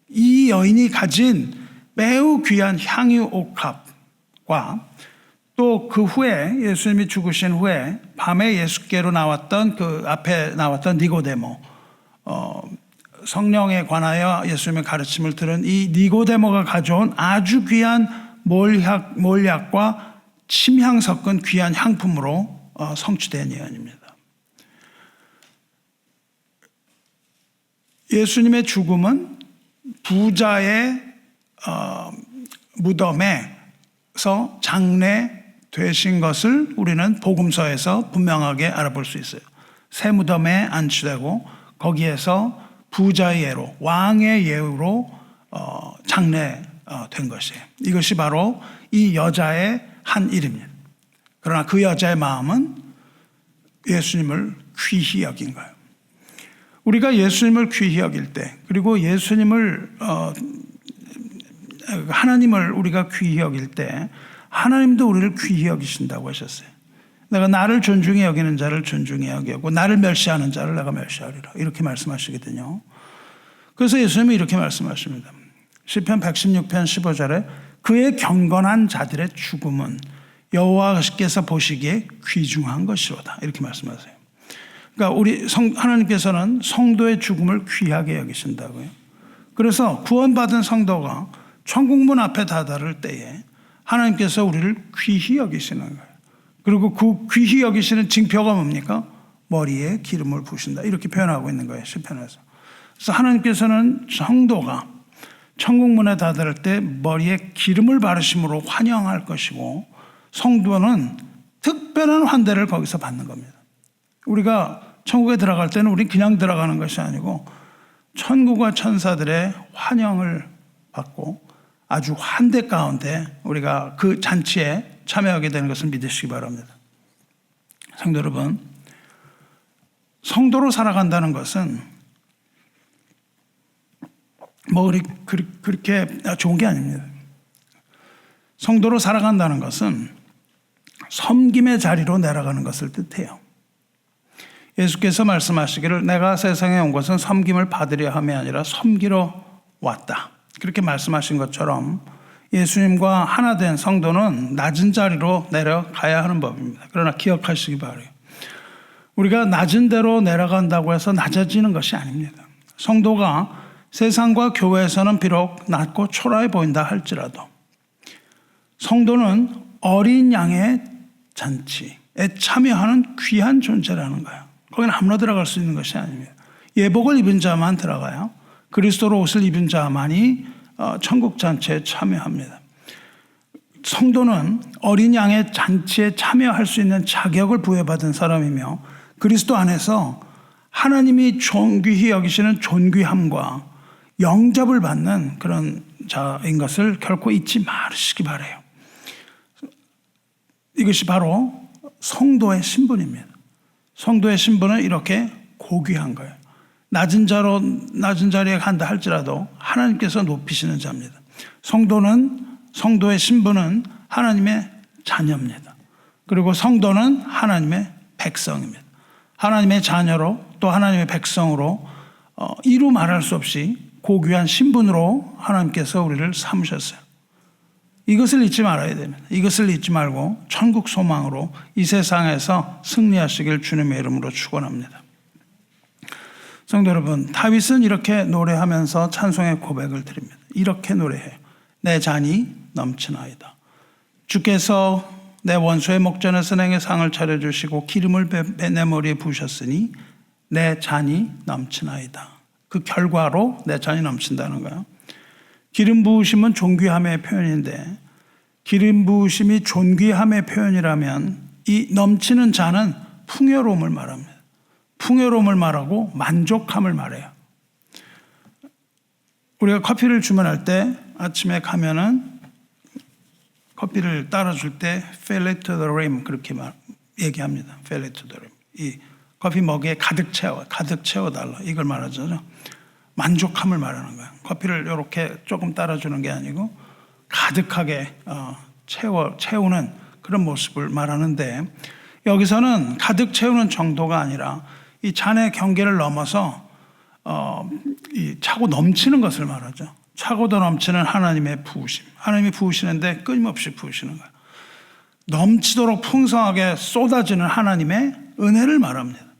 A: 이 여인이 가진 매우 귀한 향유 옥합과 또 그 후에 예수님이 죽으신 후에 밤에 예수께로 나왔던 그 앞에 나왔던 니고데모, 성령에 관하여 예수님의 가르침을 들은 이 니고데모가 가져온 아주 귀한 몰약과 침향 섞은 귀한 향품으로 성취된 예언입니다. 예수님의 죽음은 부자의 무덤에서 장례되신 것을 우리는 복음서에서 분명하게 알아볼 수 있어요. 새 무덤에 안치되고 거기에서 부자의 예로, 왕의 예로 장례된 것이에요. 이것이 바로 이 여자의 한 일입니다. 그러나 그 여자의 마음은 예수님을 귀히 여긴 거예요. 우리가 예수님을 귀히 여길 때, 그리고 예수님을 하나님을 우리가 귀히 여길 때 하나님도 우리를 귀히 여기신다고 하셨어요. 내가 나를 존중히 여기는 자를 존중히 여기고 나를 멸시하는 자를 내가 멸시하리라 이렇게 말씀하시거든요. 그래서 예수님이 이렇게 말씀하십니다. 시편 116편 15절에 그의 경건한 자들의 죽음은 여호와께서 보시기에 귀중한 것이로다 이렇게 말씀하세요. 그러니까 우리 하나님께서는 성도의 죽음을 귀하게 여기신다고요. 그래서 구원받은 성도가 천국문 앞에 다다를 때에 하나님께서 우리를 귀히 여기시는 거예요. 그리고 그 귀히 여기시는 징표가 뭡니까? 머리에 기름을 부으신다 이렇게 표현하고 있는 거예요. 시편에서. 그래서 하나님께서는 성도가 천국문에 다다를 때 머리에 기름을 바르심으로 환영할 것이고 성도는 특별한 환대를 거기서 받는 겁니다. 우리가 천국에 들어갈 때는 우리 그냥 들어가는 것이 아니고 천국과 천사들의 환영을 받고 아주 환대 가운데 우리가 그 잔치에 참여하게 되는 것을 믿으시기 바랍니다. 성도 여러분, 성도로 살아간다는 것은 뭐 그렇게 좋은 게 아닙니다. 성도로 살아간다는 것은 섬김의 자리로 내려가는 것을 뜻해요. 예수께서 말씀하시기를 내가 세상에 온 것은 섬김을 받으려 함이 아니라 섬기러 왔다. 그렇게 말씀하신 것처럼 예수님과 하나 된 성도는 낮은 자리로 내려가야 하는 법입니다. 그러나 기억하시기 바라요. 우리가 낮은 데로 내려간다고 해서 낮아지는 것이 아닙니다. 성도가 세상과 교회에서는 비록 낮고 초라해 보인다 할지라도 성도는 어린 양의 잔치에 참여하는 귀한 존재라는 거예요. 거기는 아무나 들어갈 수 있는 것이 아닙니다. 예복을 입은 자만 들어가요. 그리스도로 옷을 입은 자만이 천국 잔치에 참여합니다. 성도는 어린 양의 잔치에 참여할 수 있는 자격을 부여받은 사람이며 그리스도 안에서 하나님이 존귀히 여기시는 존귀함과 영접을 받는 그런 자인 것을 결코 잊지 마시기 바라요. 이것이 바로 성도의 신분입니다. 성도의 신분은 이렇게 고귀한 거예요. 낮은 자리에 간다 할지라도 하나님께서 높이시는 자입니다. 성도의 신분은 하나님의 자녀입니다. 그리고 성도는 하나님의 백성입니다. 하나님의 자녀로 또 하나님의 백성으로 이루 말할 수 없이 고귀한 신분으로 하나님께서 우리를 삼으셨어요. 이것을 잊지 말아야 됩니다. 이것을 잊지 말고 천국 소망으로 이 세상에서 승리하시길 주님의 이름으로 축원합니다. 성도 여러분, 다윗은 이렇게 노래하면서 찬송의 고백을 드립니다. 이렇게 노래해요. 내 잔이 넘치나이다. 주께서 내 원수의 목전에 선행의 상을 차려주시고 기름을 내 머리에 부으셨으니 내 잔이 넘치나이다. 그 결과로 내 잔이 넘친다는 거예요. 기름 부으심은 존귀함의 표현인데 기름 부으심이 존귀함의 표현이라면 이 넘치는 잔은 풍요로움을 말합니다. 풍요로움을 말하고 만족함을 말해요. 우리가 커피를 주문할 때 아침에 가면은 커피를 따라줄 때 fill it to the rim 그렇게 얘기합니다. fill it to the rim. 이 커피 머그에 가득 채워달라 이걸 말하잖아요. 만족함을 말하는 거예요. 커피를 이렇게 조금 따라주는 게 아니고 가득하게 채우는 그런 모습을 말하는데 여기서는 가득 채우는 정도가 아니라 이 잔의 경계를 넘어서 이 차고 넘치는 것을 말하죠. 차고도 넘치는 하나님의 부으심. 하나님이 부으시는데 끊임없이 부으시는 거예요. 넘치도록 풍성하게 쏟아지는 하나님의 은혜를 말합니다.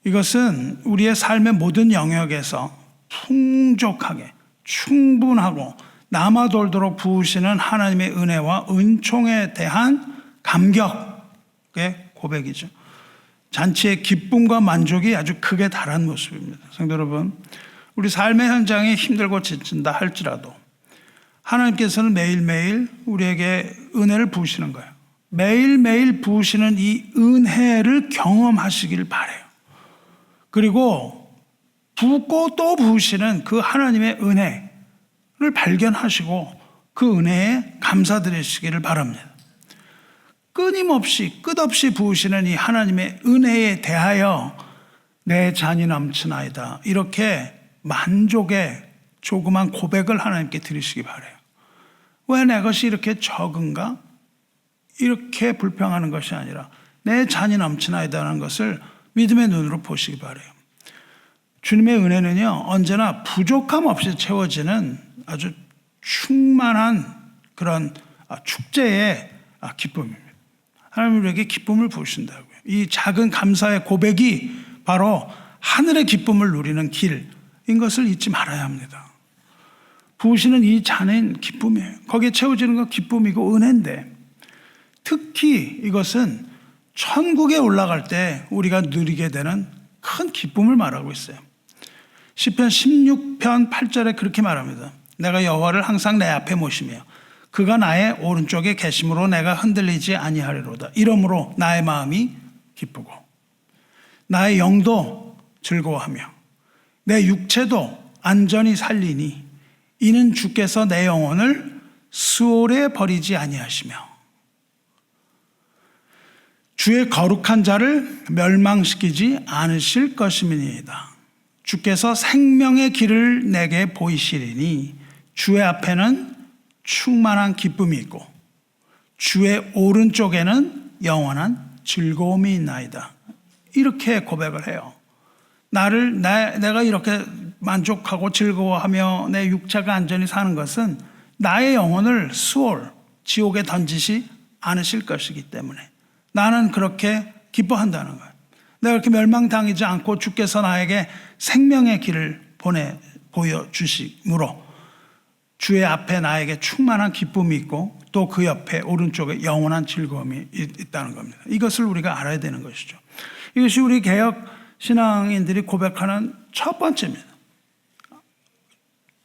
A: 이것은 우리의 삶의 모든 영역에서 풍족하게 충분하고 남아돌도록 부으시는 하나님의 은혜와 은총에 대한 감격의 고백이죠. 잔치의 기쁨과 만족이 아주 크게 달한 모습입니다. 성도 여러분, 우리 삶의 현장이 힘들고 지친다 할지라도 하나님께서는 매일매일 우리에게 은혜를 부으시는 거예요. 매일매일 부으시는 이 은혜를 경험하시길 바라요. 그리고 붓고 또 부으시는 그 하나님의 은혜를 발견하시고 그 은혜에 감사드리시기를 바랍니다. 끊임없이 끝없이 부으시는 이 하나님의 은혜에 대하여 내 잔이 넘치나이다. 이렇게 만족의 조그만 고백을 하나님께 드리시기 바라요. 왜 내 것이 이렇게 적은가? 이렇게 불평하는 것이 아니라 내 잔이 넘치나이다라는 것을 믿음의 눈으로 보시기 바라요. 주님의 은혜는요, 언제나 부족함 없이 채워지는 아주 충만한 그런 축제의 기쁨입니다. 하나님 우리에게 기쁨을 부으신다고요. 이 작은 감사의 고백이 바로 하늘의 기쁨을 누리는 길인 것을 잊지 말아야 합니다. 부으시는 이 잔은 기쁨이에요. 거기에 채워지는 건 기쁨이고 은혜인데 특히 이것은 천국에 올라갈 때 우리가 누리게 되는 큰 기쁨을 말하고 있어요. 시편 16편 8절에 그렇게 말합니다. 내가 여호와를 항상 내 앞에 모시며 그가 나의 오른쪽에 계심으로 내가 흔들리지 아니하리로다. 이러므로 나의 마음이 기쁘고 나의 영도 즐거워하며 내 육체도 안전히 살리니 이는 주께서 내 영혼을 수월에 버리지 아니하시며 주의 거룩한 자를 멸망시키지 않으실 것임이니이다. 주께서 생명의 길을 내게 보이시리니 주의 앞에는 충만한 기쁨이 있고 주의 오른쪽에는 영원한 즐거움이 있나이다. 이렇게 고백을 해요. 내가 이렇게 만족하고 즐거워하며 내 육체가 안전히 사는 것은 나의 영혼을 수월, 지옥에 던지지 않으실 것이기 때문에 나는 그렇게 기뻐한다는 거예요. 내가 그렇게 멸망당하지 않고 주께서 나에게 생명의 길을 보여주심으로 주의 앞에 나에게 충만한 기쁨이 있고 또 그 옆에 오른쪽에 영원한 즐거움이 있다는 겁니다. 이것을 우리가 알아야 되는 것이죠. 이것이 우리 개혁 신앙인들이 고백하는 첫 번째입니다.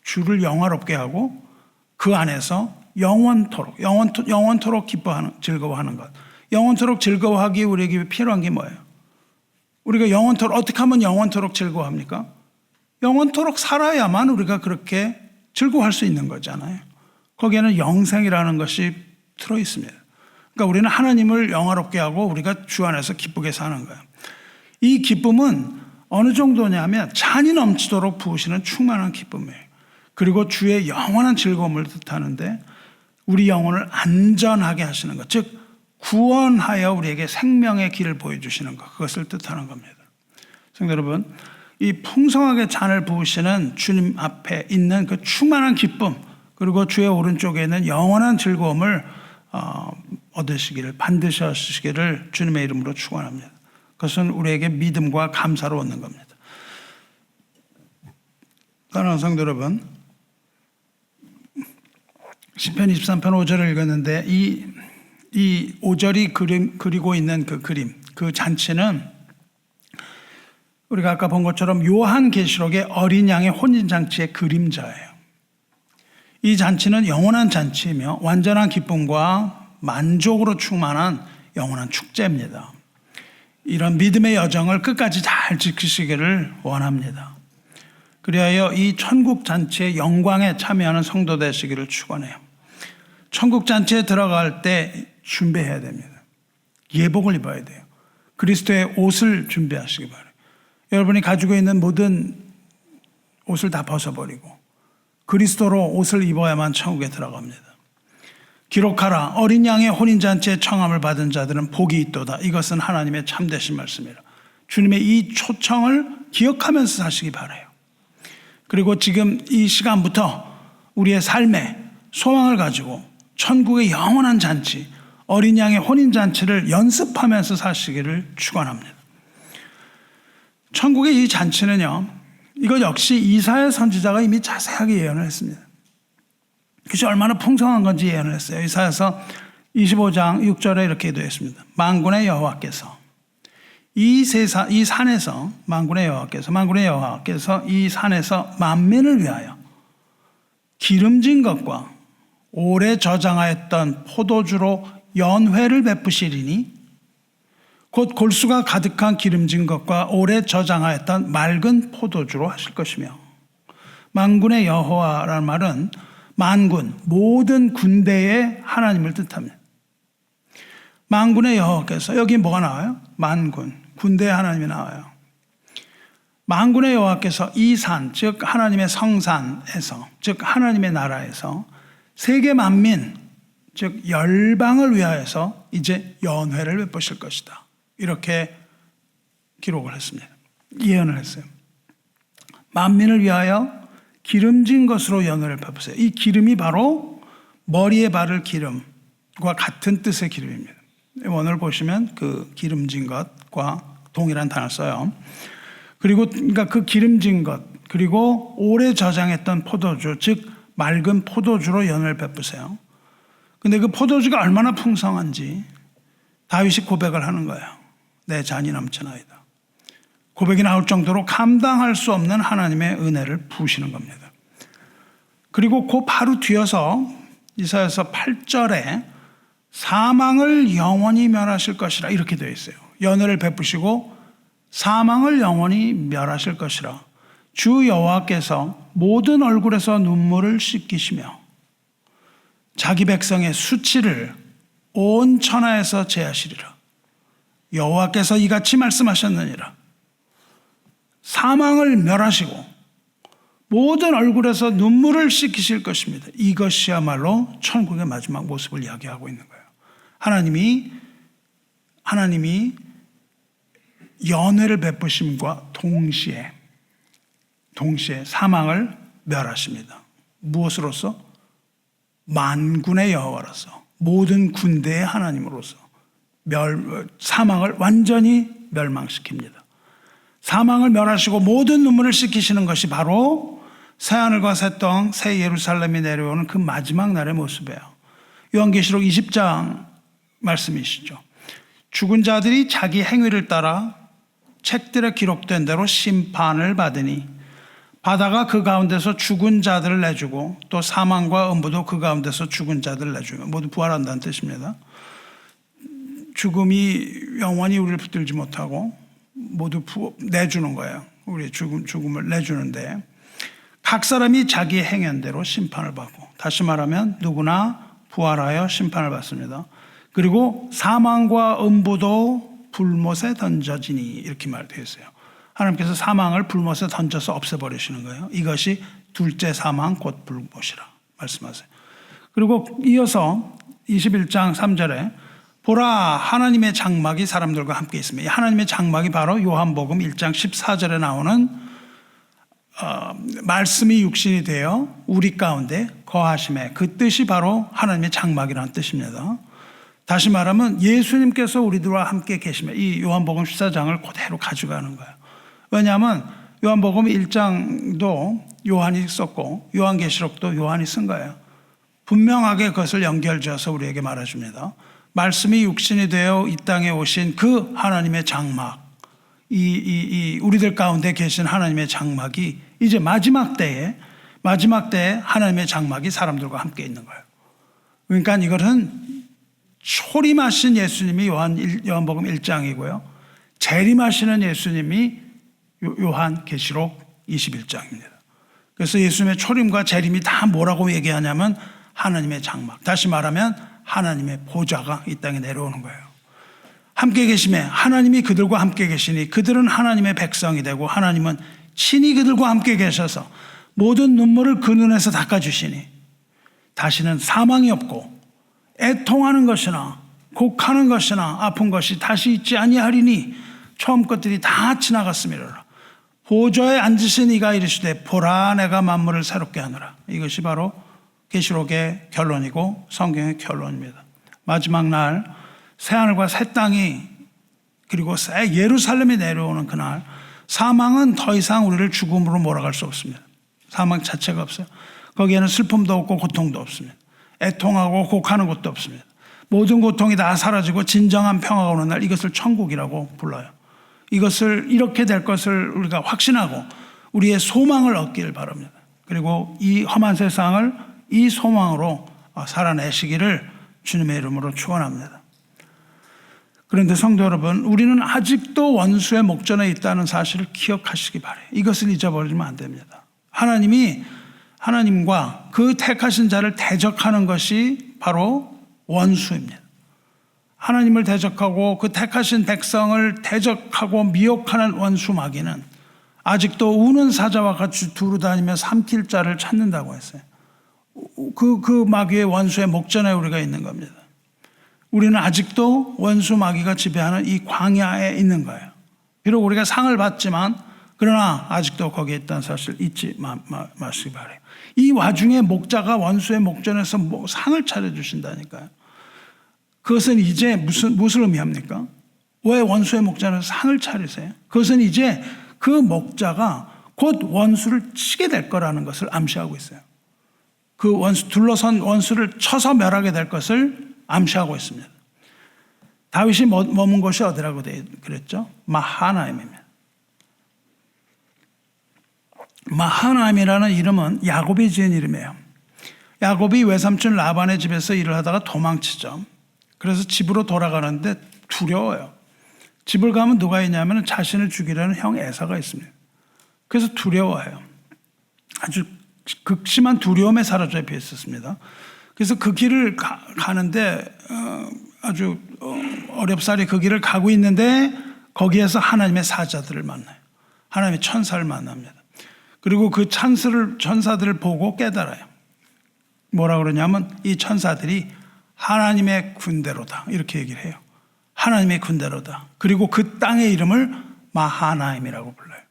A: 주를 영화롭게 하고 그 안에서 영원토록 기뻐하는, 즐거워하는 것. 영원토록 즐거워하기 우리에게 필요한 게 뭐예요? 우리가 영원토록, 어떻게 하면 영원토록 즐거워합니까? 영원토록 살아야만 우리가 그렇게 즐거워할 수 있는 거잖아요. 거기에는 영생이라는 것이 들어 있습니다. 그러니까 우리는 하나님을 영화롭게 하고 우리가 주 안에서 기쁘게 사는 거예요. 이 기쁨은 어느 정도냐면 잔이 넘치도록 부으시는 충만한 기쁨이에요. 그리고 주의 영원한 즐거움을 뜻하는데 우리 영혼을 안전하게 하시는 것, 즉 구원하여 우리에게 생명의 길을 보여주시는 것, 그것을 뜻하는 겁니다. 성도 여러분, 이 풍성하게 잔을 부으시는 주님 앞에 있는 그 충만한 기쁨, 그리고 주의 오른쪽에 있는 영원한 즐거움을 얻으시기를, 반드시 하시기를 주님의 이름으로 축원합니다. 그것은 우리에게 믿음과 감사로 얻는 겁니다. 사랑하는 성도 여러분, 시편 23편 5절을 읽었는데 이 5절이 그리고 있는 그 그림, 그 잔치는 우리가 아까 본 것처럼 요한계시록의 어린 양의 혼인잔치의 그림자예요. 이 잔치는 영원한 잔치이며 완전한 기쁨과 만족으로 충만한 영원한 축제입니다. 이런 믿음의 여정을 끝까지 잘 지키시기를 원합니다. 그리하여 이 천국 잔치의 영광에 참여하는 성도 되시기를 축원해요. 천국 잔치에 들어갈 때 준비해야 됩니다. 예복을 입어야 돼요. 그리스도의 옷을 준비하시기 바라요. 여러분이 가지고 있는 모든 옷을 다 벗어버리고 그리스도로 옷을 입어야만 천국에 들어갑니다. 기록하라, 어린 양의 혼인잔치에 청함을 받은 자들은 복이 있도다. 이것은 하나님의 참되신 말씀이라. 주님의 이 초청을 기억하면서 사시기 바라요. 그리고 지금 이 시간부터 우리의 삶에 소망을 가지고 천국의 영원한 잔치, 어린 양의 혼인잔치를 연습하면서 사시기를 축원합니다. 천국의 이 잔치는요, 이것 역시 이사야 선지자가 이미 자세하게 예언을 했습니다. 그것이 얼마나 풍성한 건지 예언을 했어요. 이사야서 25장 6절에 이렇게 되어 있습니다. 만군의 여호와께서 이 산에서 만군의 여호와께서 이 산에서 만민을 위하여 기름진 것과 오래 저장하였던 포도주로 연회를 베푸시리니 곧 골수가 가득한 기름진 것과 오래 저장하였던 맑은 포도주로 하실 것이며, 만군의 여호와라는 말은 만군, 모든 군대의 하나님을 뜻합니다. 만군의 여호와께서, 여기 뭐가 나와요? 만군, 군대의 하나님이 나와요. 만군의 여호와께서 이 산, 즉 하나님의 성산에서, 즉 하나님의 나라에서 세계 만민, 즉 열방을 위하여서 이제 연회를 베푸실 것이다. 이렇게 기록을 했습니다. 예언을 했어요. 만민을 위하여 기름진 것으로 연회를 베푸세요. 이 기름이 바로 머리에 바를 기름과 같은 뜻의 기름입니다. 원어를 보시면 그 기름진 것과 동일한 단어를 써요. 그리고 그러니까 그 기름진 것, 그리고 오래 저장했던 포도주, 즉 맑은 포도주로 연회를 베푸세요. 근데 그 포도주가 얼마나 풍성한지 다윗이 고백을 하는 거예요. 내 잔이 넘쳐나이다. 고백이 나올 정도로 감당할 수 없는 하나님의 은혜를 부으시는 겁니다. 그리고 그 바로 뒤어서 이사야서 8절에 사망을 영원히 멸하실 것이라 이렇게 되어 있어요. 연회를 베푸시고 사망을 영원히 멸하실 것이라. 주 여호와께서 모든 얼굴에서 눈물을 씻기시며 자기 백성의 수치를 온 천하에서 제하시리라. 여호와께서 이같이 말씀하셨느니라. 사망을 멸하시고 모든 얼굴에서 눈물을 씻기실 것입니다. 이것이야말로 천국의 마지막 모습을 이야기하고 있는 거예요. 하나님이 연회를 베푸심과 동시에 사망을 멸하십니다. 무엇으로서? 만군의 여호와로서, 모든 군대의 하나님으로서 사망을 완전히 멸망시킵니다. 사망을 멸하시고 모든 눈물을 씻기시는 것이 바로 새하늘과 새 땅, 새 예루살렘이 내려오는 그 마지막 날의 모습이에요. 요한계시록 20장 말씀이시죠. 죽은 자들이 자기 행위를 따라 책들에 기록된 대로 심판을 받으니 바다가 그 가운데서 죽은 자들을 내주고 또 사망과 음부도 그 가운데서 죽은 자들을 내주며 모두 부활한다는 뜻입니다. 죽음이 영원히 우리를 붙들지 못하고 모두 내주는 거예요. 우리의 죽음을 내주는데 각 사람이 자기 행연대로 심판을 받고, 다시 말하면 누구나 부활하여 심판을 받습니다. 그리고 사망과 음부도 불못에 던져지니 이렇게 말되어 있어요. 하나님께서 사망을 불못에 던져서 없애버리시는 거예요. 이것이 둘째 사망 곧 불못이라 말씀하세요. 그리고 이어서 21장 3절에 보라 하나님의 장막이 사람들과 함께 있습니다. 이 하나님의 장막이 바로 요한복음 1장 14절에 나오는 말씀이 육신이 되어 우리 가운데 거하심에, 그 뜻이 바로 하나님의 장막이라는 뜻입니다. 다시 말하면 예수님께서 우리들과 함께 계시며, 이 요한복음 14장을 그대로 가져가는 거예요. 왜냐하면 요한복음 1장도 요한이 썼고 요한계시록도 요한이 쓴 거예요. 분명하게 그것을 연결지어서 우리에게 말해줍니다. 말씀이 육신이 되어 이 땅에 오신 그 하나님의 장막, 우리들 가운데 계신 하나님의 장막이 이제 마지막 때에 하나님의 장막이 사람들과 함께 있는 거예요. 그러니까 이것은 초림하신 예수님이 요한복음 1장이고요. 재림하시는 예수님이 요한계시록 21장입니다. 그래서 예수님의 초림과 재림이 다 뭐라고 얘기하냐면 하나님의 장막, 다시 말하면 하나님의 보좌가 이 땅에 내려오는 거예요. 함께 계심에 하나님이 그들과 함께 계시니 그들은 하나님의 백성이 되고 하나님은 친히 그들과 함께 계셔서 모든 눈물을 그 눈에서 닦아주시니 다시는 사망이 없고 애통하는 것이나 곡하는 것이나 아픈 것이 다시 있지 아니하리니 처음 것들이 다 지나갔음이로라. 보좌에 앉으신 이가 이르시되 보라 내가 만물을 새롭게 하노라. 이것이 바로 계시록의 결론이고 성경의 결론입니다. 마지막 날 새하늘과 새 땅이 그리고 새 예루살렘이 내려오는 그날, 사망은 더 이상 우리를 죽음으로 몰아갈 수 없습니다. 사망 자체가 없어요. 거기에는 슬픔도 없고 고통도 없습니다. 애통하고 곡하는 것도 없습니다. 모든 고통이 다 사라지고 진정한 평화가 오는 날, 이것을 천국이라고 불러요. 이것을 이렇게 될 것을 우리가 확신하고 우리의 소망을 얻기를 바랍니다. 그리고 이 험한 세상을 이 소망으로 살아내시기를 주님의 이름으로 축원합니다. 그런데 성도 여러분, 우리는 아직도 원수의 목전에 있다는 사실을 기억하시기 바라요. 이것을 잊어버리면 안 됩니다. 하나님과 그 택하신 자를 대적하는 것이 바로 원수입니다. 하나님을 대적하고 그 택하신 백성을 대적하고 미혹하는 원수 마귀는 아직도 우는 사자와 같이 두루 다니며 삼킬 자를 찾는다고 했어요. 그 마귀의 원수의 목전에 우리가 있는 겁니다. 우리는 아직도 원수 마귀가 지배하는 이 광야에 있는 거예요. 비록 우리가 상을 받지만 그러나 아직도 거기에 있다는 사실 잊지 마시기 바라요. 이 와중에 목자가 원수의 목전에서 상을 차려주신다니까요. 그것은 이제 무슨 의미합니까? 왜 원수의 목전에서 상을 차리세요? 그것은 이제 그 목자가 곧 원수를 치게 될 거라는 것을 암시하고 있어요. 그 둘러선 원수를 쳐서 멸하게 될 것을 암시하고 있습니다. 다윗이 머문 곳이 어디라고 그랬죠? 마하나임입니다. 마하나임이라는 이름은 야곱이 지은 이름이에요. 야곱이 외삼촌 라반의 집에서 일을 하다가 도망치죠. 그래서 집으로 돌아가는데 두려워요. 집을 가면 누가 있냐면 자신을 죽이려는 형 에사가 있습니다. 그래서 두려워해요. 아주 극심한 두려움에 사로잡혀 있었습니다. 그래서 그 길을 가는데 아주 어렵사리 그 길을 가고 있는데 거기에서 하나님의 사자들을 만나요. 하나님의 천사를 만납니다. 그리고 그 천사들을 보고 깨달아요. 뭐라 그러냐면 이 천사들이 하나님의 군대로다 이렇게 얘기를 해요. 하나님의 군대로다. 그리고 그 땅의 이름을 마하나임이라고 불러요.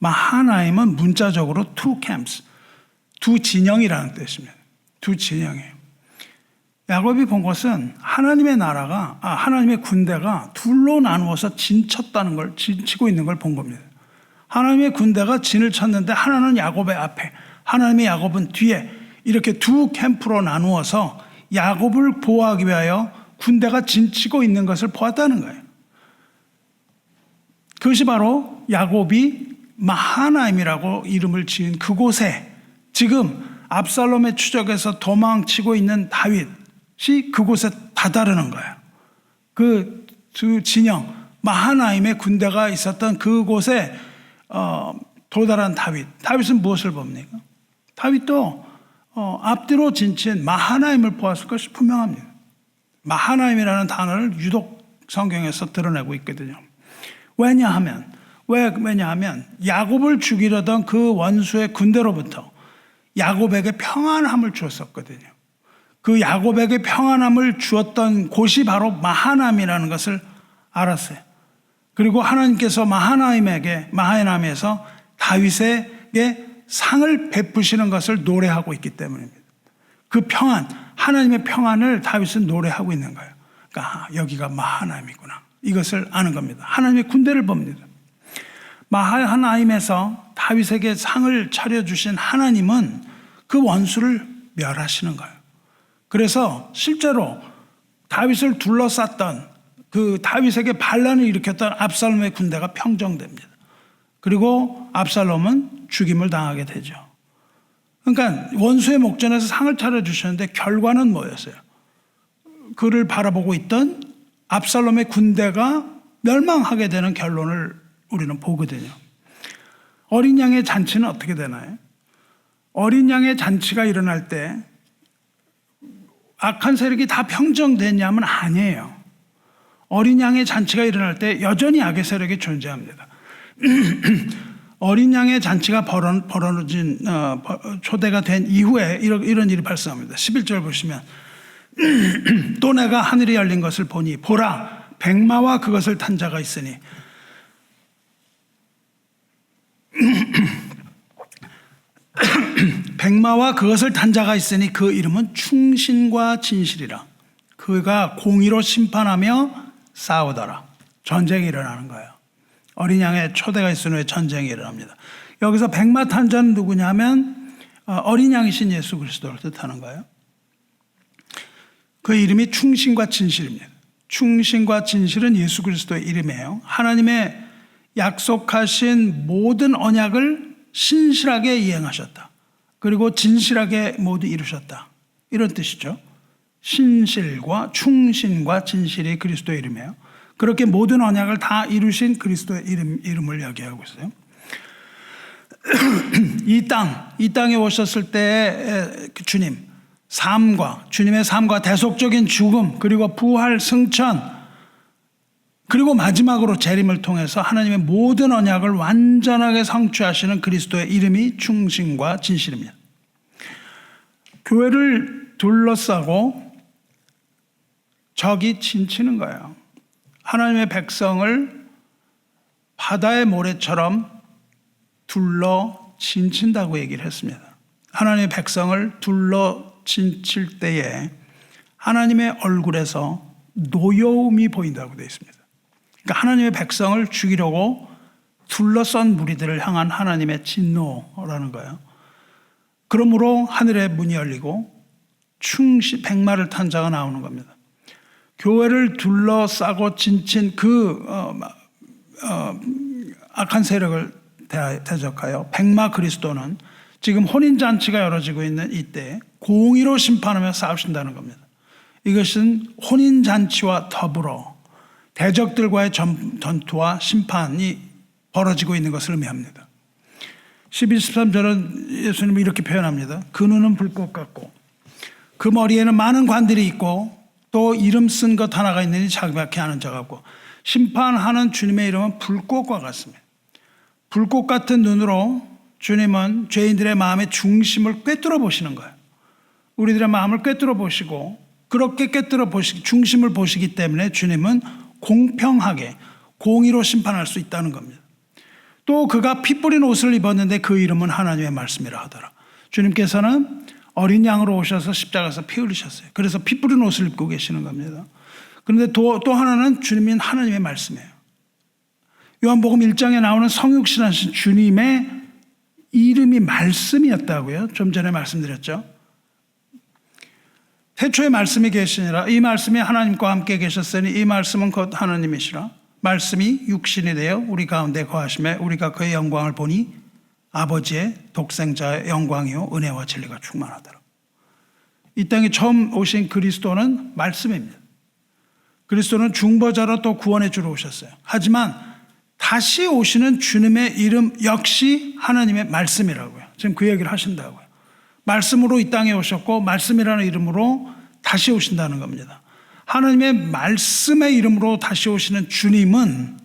A: 마하나임은 문자적으로 two camps, 두 진영이라는 뜻입니다. 두 진영이에요. 야곱이 본 것은 하나님의 나라가, 하나님의 군대가 둘로 나누어서 진쳤다는 걸, 진치고 있는 걸 본 겁니다. 하나님의 군대가 진을 쳤는데 하나는 야곱의 앞에, 하나님의 야곱은 뒤에, 이렇게 두 캠프로 나누어서 야곱을 보호하기 위하여 군대가 진치고 있는 것을 보았다는 거예요. 그것이 바로 야곱이 마하나임이라고 이름을 지은 그곳에 지금 압살롬의 추적에서 도망치고 있는 다윗이 그곳에 다다르는 거예요. 그 두 진영 마하나임의 군대가 있었던 그곳에 도달한 다윗은 무엇을 봅니까? 다윗도 앞뒤로 진친 마하나임을 보았을 것이 분명합니다. 마하나임이라는 단어를 유독 성경에서 드러내고 있거든요. 왜냐하면 야곱을 죽이려던 그 원수의 군대로부터 야곱에게 평안함을 주었었거든요. 그 야곱에게 평안함을 주었던 곳이 바로 마하나임이라는 것을 알았어요. 그리고 하나님께서 마하나임에서 다윗에게 상을 베푸시는 것을 노래하고 있기 때문입니다. 그 평안, 하나님의 평안을 다윗은 노래하고 있는 거예요. 그러니까 여기가 마하나임이구나. 이것을 아는 겁니다. 하나님의 군대를 봅니다. 마하나임에서 다윗에게 상을 차려주신 하나님은 그 원수를 멸하시는 거예요. 그래서 실제로 다윗을 둘러쌌던 그 다윗에게 반란을 일으켰던 압살롬의 군대가 평정됩니다. 그리고 압살롬은 죽임을 당하게 되죠. 그러니까 원수의 목전에서 상을 차려주셨는데 결과는 뭐였어요? 그를 바라보고 있던 압살롬의 군대가 멸망하게 되는 결론을 우리는 보거든요. 어린 양의 잔치는 어떻게 되나요? 어린 양의 잔치가 일어날 때 악한 세력이 다 평정됐냐면 아니에요. 어린 양의 잔치가 일어날 때 여전히 악의 세력이 존재합니다. 어린 양의 잔치가 벌어진 초대가 된 이후에 이런 일이 발생합니다. 11절 보시면 또 내가 하늘이 열린 것을 보니 보라 백마와 그것을 탄 자가 있으니 백마와 그것을 탄 자가 있으니 그 이름은 충신과 진실이라. 그가 공의로 심판하며 싸우더라. 전쟁이 일어나는 거예요. 어린 양의 초대가 있은 후에 전쟁이 일어납니다. 여기서 백마 탄 자는 누구냐면 어린 양이신 예수 그리스도를 뜻하는 거예요. 그 이름이 충신과 진실입니다. 충신과 진실은 예수 그리스도의 이름이에요. 하나님의 약속하신 모든 언약을 신실하게 이행하셨다. 그리고 진실하게 모두 이루셨다. 이런 뜻이죠. 신실과 충신과 진실이 그리스도의 이름이에요. 그렇게 모든 언약을 다 이루신 그리스도의 이름을 이야기하고 있어요. 이 땅에 오셨을 때 주님의 삶과 대속적인 죽음, 그리고 부활, 승천, 그리고 마지막으로 재림을 통해서 하나님의 모든 언약을 완전하게 성취하시는 그리스도의 이름이 충신과 진실입니다. 교회를 둘러싸고 적이 진치는 거예요. 하나님의 백성을 바다의 모래처럼 둘러 진친다고 얘기를 했습니다. 하나님의 백성을 둘러 진칠 때에 하나님의 얼굴에서 노여움이 보인다고 되어 있습니다. 그러니까 하나님의 백성을 죽이려고 둘러싼 무리들을 향한 하나님의 진노라는 거예요. 그러므로 하늘의 문이 열리고 백마를 탄 자가 나오는 겁니다. 교회를 둘러싸고 진친 그 악한 세력을 대적하여 백마 그리스도는 지금 혼인잔치가 열어지고 있는 이때 공의로 심판하며 싸우신다는 겁니다. 이것은 혼인잔치와 더불어 대적들과의 전투와 심판이 벌어지고 있는 것을 의미합니다. 12, 13절은 예수님이 이렇게 표현합니다. 그 눈은 불꽃 같고 그 머리에는 많은 관들이 있고 또 이름 쓴 것 하나가 있느니 자기밖에 아는 자 같고. 심판하는 주님의 이름은 불꽃과 같습니다. 불꽃 같은 눈으로 주님은 죄인들의 마음의 중심을 꿰뚫어 보시는 거예요. 우리들의 마음을 꿰뚫어 보시고 그렇게 꿰뚫어 보시기 중심을 보시기 때문에 주님은 공평하게 공의로 심판할 수 있다는 겁니다. 또 그가 피 뿌린 옷을 입었는데 그 이름은 하나님의 말씀이라 하더라. 주님께서는 어린 양으로 오셔서 십자가에서 피 흘리셨어요. 그래서 피 뿌린 옷을 입고 계시는 겁니다. 그런데 또 하나는 주님인 하나님의 말씀이에요. 요한복음 1장에 나오는 성육신하신 주님의 이름이 말씀이었다고요. 좀 전에 말씀드렸죠. 태초에 말씀이 계시니라. 이 말씀이 하나님과 함께 계셨으니 이 말씀은 곧 하나님이시라. 말씀이 육신이 되어 우리 가운데 거하심에 우리가 그의 영광을 보니 아버지의 독생자의 영광이요 은혜와 진리가 충만하더라. 이 땅에 처음 오신 그리스도는 말씀입니다. 그리스도는 중보자로 또 구원해 주러 오셨어요. 하지만 다시 오시는 주님의 이름 역시 하나님의 말씀이라고요. 지금 그 얘기를 하신다고요. 말씀으로 이 땅에 오셨고 말씀이라는 이름으로 다시 오신다는 겁니다. 하나님의 말씀의 이름으로 다시 오시는 주님은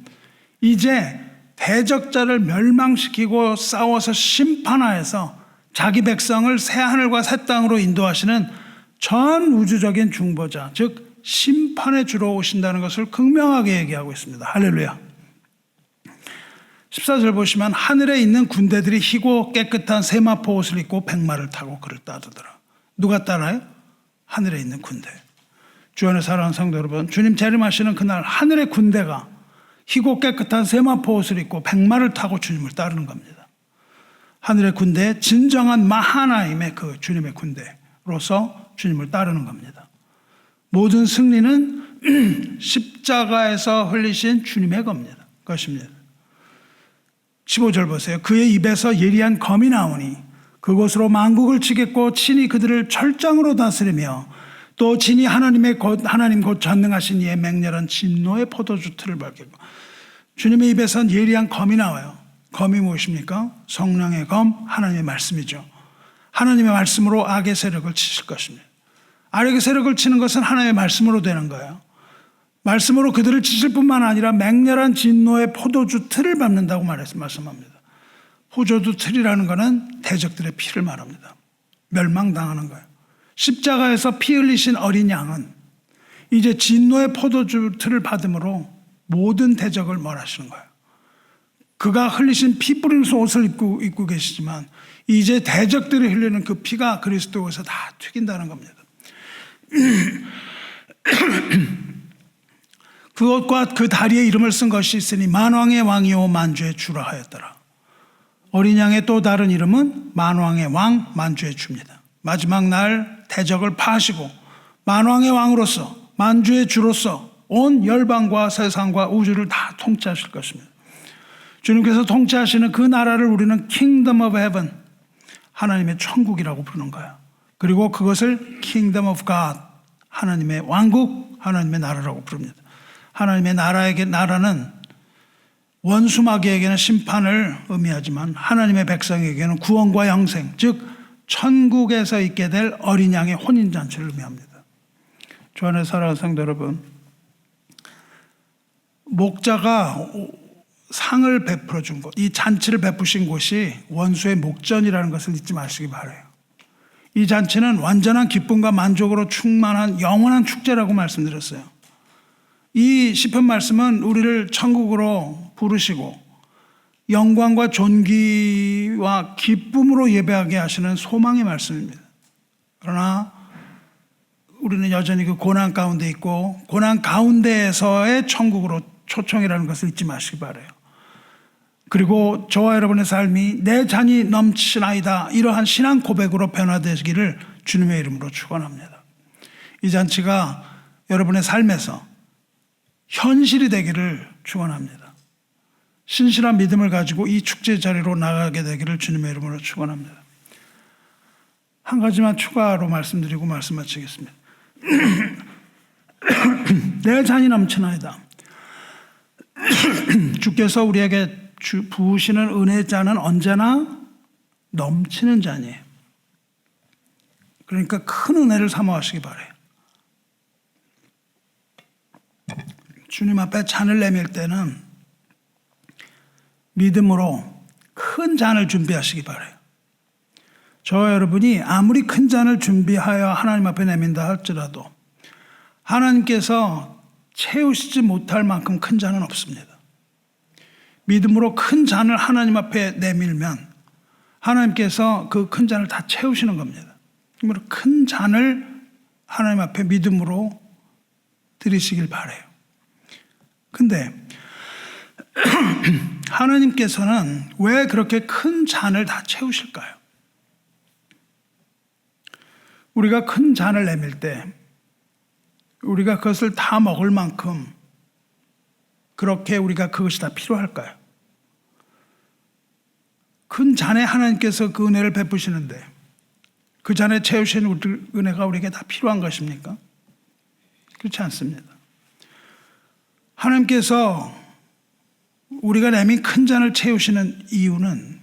A: 이제 대적자를 멸망시키고 싸워서 심판하여서 자기 백성을 새 하늘과 새 땅으로 인도하시는 전 우주적인 중보자, 즉 심판에 주로 오신다는 것을 극명하게 얘기하고 있습니다. 할렐루야. 14절 보시면 하늘에 있는 군대들이 희고 깨끗한 세마포 옷을 입고 백마를 타고 그를 따르더라. 누가 따라요? 하늘에 있는 군대. 주 안에 사랑하는 성도 여러분, 주님 재림하시는 그날 하늘의 군대가 희고 깨끗한 세마포 옷을 입고 백마를 타고 주님을 따르는 겁니다. 하늘의 군대, 진정한 마하나임의 그 주님의 군대로서 주님을 따르는 겁니다. 모든 승리는 십자가에서 흘리신 주님의 것입니다. 15절 보세요. 그의 입에서 예리한 검이 나오니 그곳으로 만국을 치겠고 친히 그들을 철장으로 다스리며 또 친히 하나님 곧 전능하신 이의 맹렬한 진노의 포도주 틀을 밝히고. 주님의 입에선 예리한 검이 나와요. 검이 무엇입니까? 성령의 검, 하나님의 말씀이죠. 하나님의 말씀으로 악의 세력을 치실 것입니다. 악의 세력을 치는 것은 하나님의 말씀으로 되는 거예요. 말씀으로 그들을 치실 뿐만 아니라 맹렬한 진노의 포도주 틀을 밟는다고 말씀합니다. 포도주 틀이라는 것은 대적들의 피를 말합니다. 멸망당하는 거예요. 십자가에서 피 흘리신 어린 양은 이제 진노의 포도주 틀을 받음으로 모든 대적을 멸하시는 거예요. 그가 흘리신 피 뿌리면서 옷을 입고 계시지만 이제 대적들이 흘리는 그 피가 그리스도에서 다 튀긴다는 겁니다. 그 옷과 그 다리에 이름을 쓴 것이 있으니 만왕의 왕이요 만주의 주라 하였더라. 어린 양의 또 다른 이름은 만왕의 왕 만주의 주입니다. 마지막 날 대적을 파하시고 만왕의 왕으로서 만주의 주로서 온 열방과 세상과 우주를 다 통치하실 것입니다. 주님께서 통치하시는 그 나라를 우리는 Kingdom of Heaven, 하나님의 천국이라고 부르는 거예요. 그리고 그것을 Kingdom of God, 하나님의 왕국, 하나님의 나라라고 부릅니다. 하나님의 나라는 원수마귀에게는 심판을 의미하지만 하나님의 백성에게는 구원과 영생, 즉 천국에서 있게 될 어린 양의 혼인잔치를 의미합니다. 주 안에 사랑하는 성도 여러분, 목자가 상을 베풀어 준 곳, 이 잔치를 베푸신 곳이 원수의 목전이라는 것을 잊지 마시기 바라요. 이 잔치는 완전한 기쁨과 만족으로 충만한 영원한 축제라고 말씀드렸어요. 이 시편 말씀은 우리를 천국으로 부르시고 영광과 존귀와 기쁨으로 예배하게 하시는 소망의 말씀입니다. 그러나 우리는 여전히 그 고난 가운데 있고 고난 가운데에서의 천국으로 초청이라는 것을 잊지 마시기 바라요. 그리고 저와 여러분의 삶이 내 잔이 넘치나이다, 이러한 신앙 고백으로 변화되기를 주님의 이름으로 축원합니다. 이 잔치가 여러분의 삶에서 현실이 되기를 축원합니다. 신실한 믿음을 가지고 이 축제 자리로 나가게 되기를 주님의 이름으로 축원합니다. 한 가지만 추가로 말씀드리고 말씀 마치겠습니다. 내 잔이 넘치나이다. 주께서 우리에게 부으시는 은혜의 잔은 언제나 넘치는 잔이에요. 그러니까 큰 은혜를 사모하시기 바라요. 주님 앞에 잔을 내밀 때는 믿음으로 큰 잔을 준비하시기 바라요. 저와 여러분이 아무리 큰 잔을 준비하여 하나님 앞에 내민다 할지라도 하나님께서 채우시지 못할 만큼 큰 잔은 없습니다. 믿음으로 큰 잔을 하나님 앞에 내밀면 하나님께서 그 큰 잔을 다 채우시는 겁니다. 그러므로 큰 잔을 하나님 앞에 믿음으로 드리시길 바라요. 근데 하나님께서는 왜 그렇게 큰 잔을 다 채우실까요? 우리가 큰 잔을 내밀 때 우리가 그것을 다 먹을 만큼 그렇게 우리가 그것이 다 필요할까요? 큰 잔에 하나님께서 그 은혜를 베푸시는데 그 잔에 채우시는 은혜가 우리에게 다 필요한 것입니까? 그렇지 않습니다. 하나님께서 우리가 내민 큰 잔을 채우시는 이유는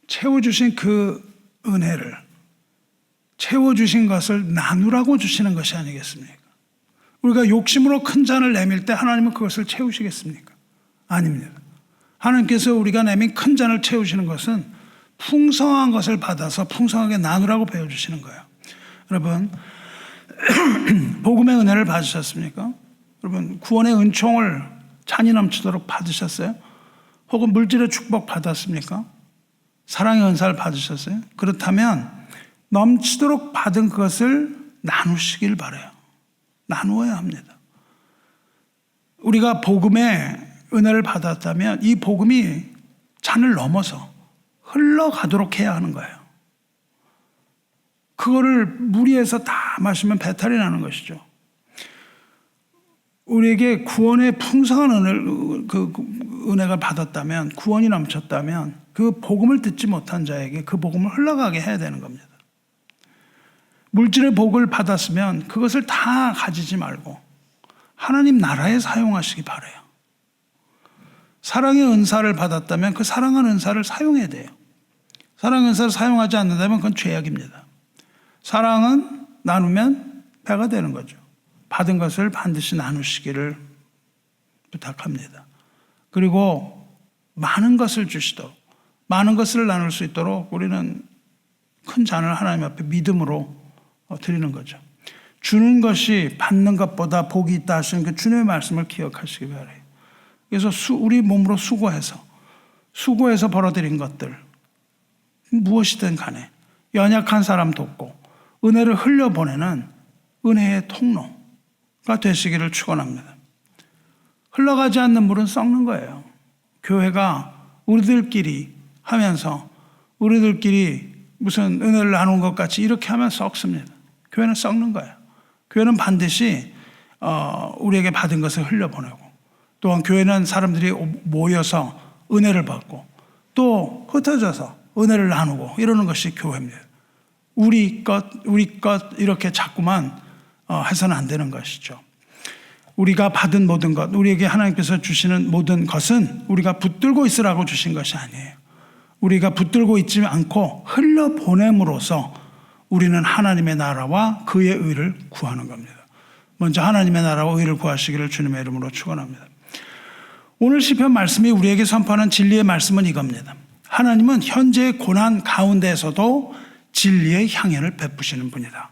A: 채워주신 그 은혜를, 채워주신 것을 나누라고 주시는 것이 아니겠습니까? 우리가 욕심으로 큰 잔을 내밀 때 하나님은 그것을 채우시겠습니까? 아닙니다. 하나님께서 우리가 내민 큰 잔을 채우시는 것은 풍성한 것을 받아서 풍성하게 나누라고 배워주시는 거예요. 여러분, 복음의 은혜를 받으셨습니까? 여러분, 구원의 은총을 잔이 넘치도록 받으셨어요? 혹은 물질의 축복 받았습니까? 사랑의 은사를 받으셨어요? 그렇다면 넘치도록 받은 그것을 나누시길 바라요. 나누어야 합니다. 우리가 복음의 은혜를 받았다면 이 복음이 잔을 넘어서 흘러가도록 해야 하는 거예요. 그거를 무리해서 다 마시면 배탈이 나는 것이죠. 우리에게 구원의 풍성한 은혜가 받았다면, 구원이 넘쳤다면 그 복음을 듣지 못한 자에게 그 복음을 흘러가게 해야 되는 겁니다. 물질의 복을 받았으면 그것을 다 가지지 말고 하나님 나라에 사용하시기 바라요. 사랑의 은사를 받았다면 그 사랑하는 은사를 사용해야 돼요. 사랑의 은사를 사용하지 않는다면 그건 죄악입니다. 사랑은 나누면 배가 되는 거죠. 받은 것을 반드시 나누시기를 부탁합니다. 그리고 많은 것을 주시도록, 많은 것을 나눌 수 있도록 우리는 큰 잔을 하나님 앞에 믿음으로 드리는 거죠. 주는 것이 받는 것보다 복이 있다 하시는 그 주님의 말씀을 기억하시기 바라요. 그래서 우리 몸으로 수고해서 벌어들인 것들 무엇이든 간에 연약한 사람 돕고 은혜를 흘려보내는 은혜의 통로가 되시기를 축원합니다. 흘러가지 않는 물은 썩는 거예요. 교회가 우리들끼리 하면서 우리들끼리 무슨 은혜를 나누는 것 같이 이렇게 하면 썩습니다. 교회는 썩는 거예요. 교회는 반드시 우리에게 받은 것을 흘려보내고, 또한 교회는 사람들이 모여서 은혜를 받고 또 흩어져서 은혜를 나누고 이러는 것이 교회입니다. 우리 것 이렇게 자꾸만 해서는 안 되는 것이죠. 우리가 받은 모든 것, 우리에게 하나님께서 주시는 모든 것은 우리가 붙들고 있으라고 주신 것이 아니에요. 우리가 붙들고 있지 않고 흘려보냄으로써 우리는 하나님의 나라와 그의 의를 구하는 겁니다. 먼저 하나님의 나라와 의를 구하시기를 주님의 이름으로 축원합니다. 오늘 시편 말씀이 우리에게 선포하는 진리의 말씀은 이겁니다. 하나님은 현재의 고난 가운데에서도 진리의 향연을 베푸시는 분이다.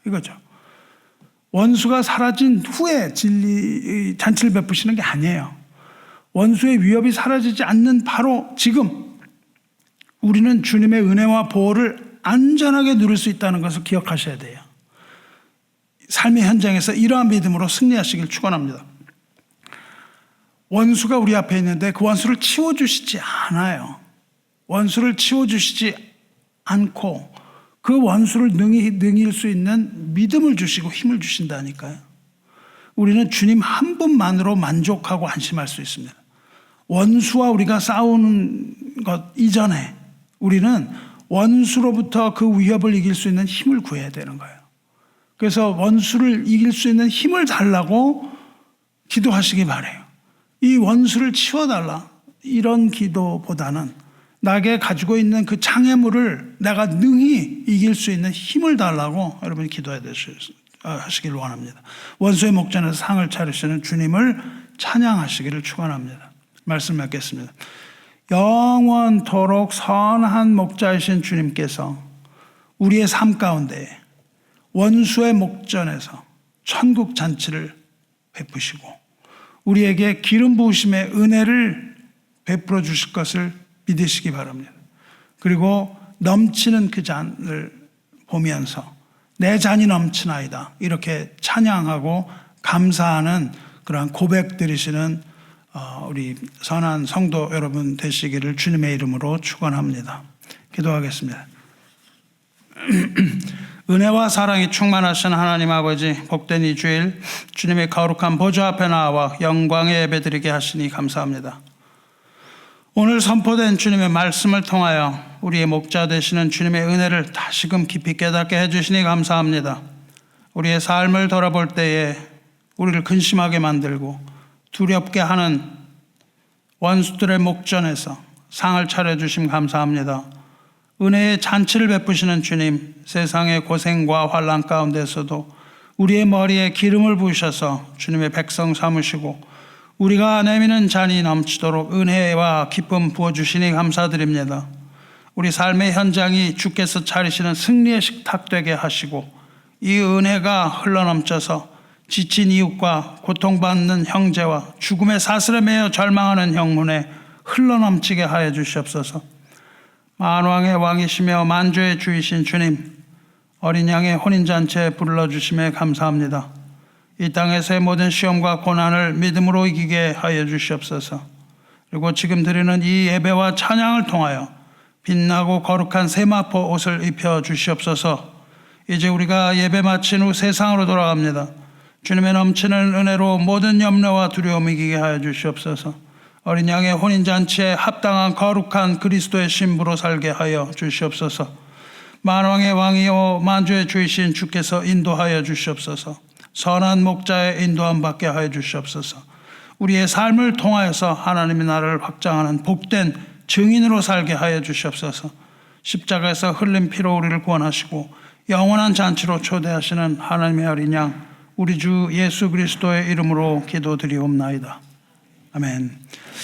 A: 이거죠. 원수가 사라진 후에 진리의 잔치를 베푸시는 게 아니에요. 원수의 위협이 사라지지 않는 바로 지금 우리는 주님의 은혜와 보호를 안전하게 누릴 수 있다는 것을 기억하셔야 돼요. 삶의 현장에서 이러한 믿음으로 승리하시길 축원합니다. 원수가 우리 앞에 있는데 그 원수를 치워주시지 않아요. 원수를 치워주시지 않고 그 원수를 능히 수 있는 믿음을 주시고 힘을 주신다니까요. 우리는 주님 한 분만으로 만족하고 안심할 수 있습니다. 원수와 우리가 싸우는 것 이전에 우리는 원수로부터 그 위협을 이길 수 있는 힘을 구해야 되는 거예요. 그래서 원수를 이길 수 있는 힘을 달라고 기도하시기 바라요. 이 원수를 치워달라, 이런 기도보다는 나에게 가지고 있는 그 장애물을 내가 능히 이길 수 있는 힘을 달라고 여러분이 기도하시길 원합니다. 원수의 목전에서 상을 차리시는 주님을 찬양하시기를 축원합니다. 말씀 맺겠습니다. 영원토록 선한 목자이신 주님께서 우리의 삶 가운데 원수의 목전에서 천국 잔치를 베푸시고 우리에게 기름 부으심의 은혜를 베풀어 주실 것을 믿으시기 바랍니다. 그리고 넘치는 그 잔을 보면서 내 잔이 넘치나이다 이렇게 찬양하고 감사하는 그러한 고백 드리시는 우리 선한 성도 여러분 되시기를 주님의 이름으로 축원합니다. 기도하겠습니다. 은혜와 사랑이 충만하신 하나님 아버지, 복된 이 주일 주님의 거룩한 보좌 앞에 나와 영광의 예배드리게 하시니 감사합니다. 오늘 선포된 주님의 말씀을 통하여 우리의 목자 되시는 주님의 은혜를 다시금 깊이 깨닫게 해주시니 감사합니다. 우리의 삶을 돌아볼 때에 우리를 근심하게 만들고 두렵게 하는 원수들의 목전에서 상을 차려주심 감사합니다. 은혜의 잔치를 베푸시는 주님, 세상의 고생과 환난 가운데서도 우리의 머리에 기름을 부으셔서 주님의 백성 삼으시고 우리가 내미는 잔이 넘치도록 은혜와 기쁨 부어주시니 감사드립니다. 우리 삶의 현장이 주께서 차리시는 승리의 식탁 되게 하시고 이 은혜가 흘러넘쳐서 지친 이웃과 고통받는 형제와 죽음의 사슬에 매여 절망하는 형문에 흘러넘치게 하여 주시옵소서. 만왕의 왕이시며 만주의 주이신 주님, 어린 양의 혼인잔치에 불러주심에 감사합니다. 이 땅에서의 모든 시험과 고난을 믿음으로 이기게 하여 주시옵소서. 그리고 지금 드리는 이 예배와 찬양을 통하여 빛나고 거룩한 세마포 옷을 입혀 주시옵소서. 이제 우리가 예배 마친 후 세상으로 돌아갑니다. 주님의 넘치는 은혜로 모든 염려와 두려움 이기게 하여 주시옵소서. 어린 양의 혼인잔치에 합당한 거룩한 그리스도의 신부로 살게 하여 주시옵소서. 만왕의 왕이요 만주의 주이신 주께서 인도하여 주시옵소서. 선한 목자의 인도함 받게 하여 주시옵소서. 우리의 삶을 통하여서 하나님의 나라를 확장하는 복된 증인으로 살게 하여 주시옵소서. 십자가에서 흘린 피로 우리를 구원하시고 영원한 잔치로 초대하시는 하나님의 어린 양 우리 주 예수 그리스도의 이름으로 기도드리옵나이다. 아멘.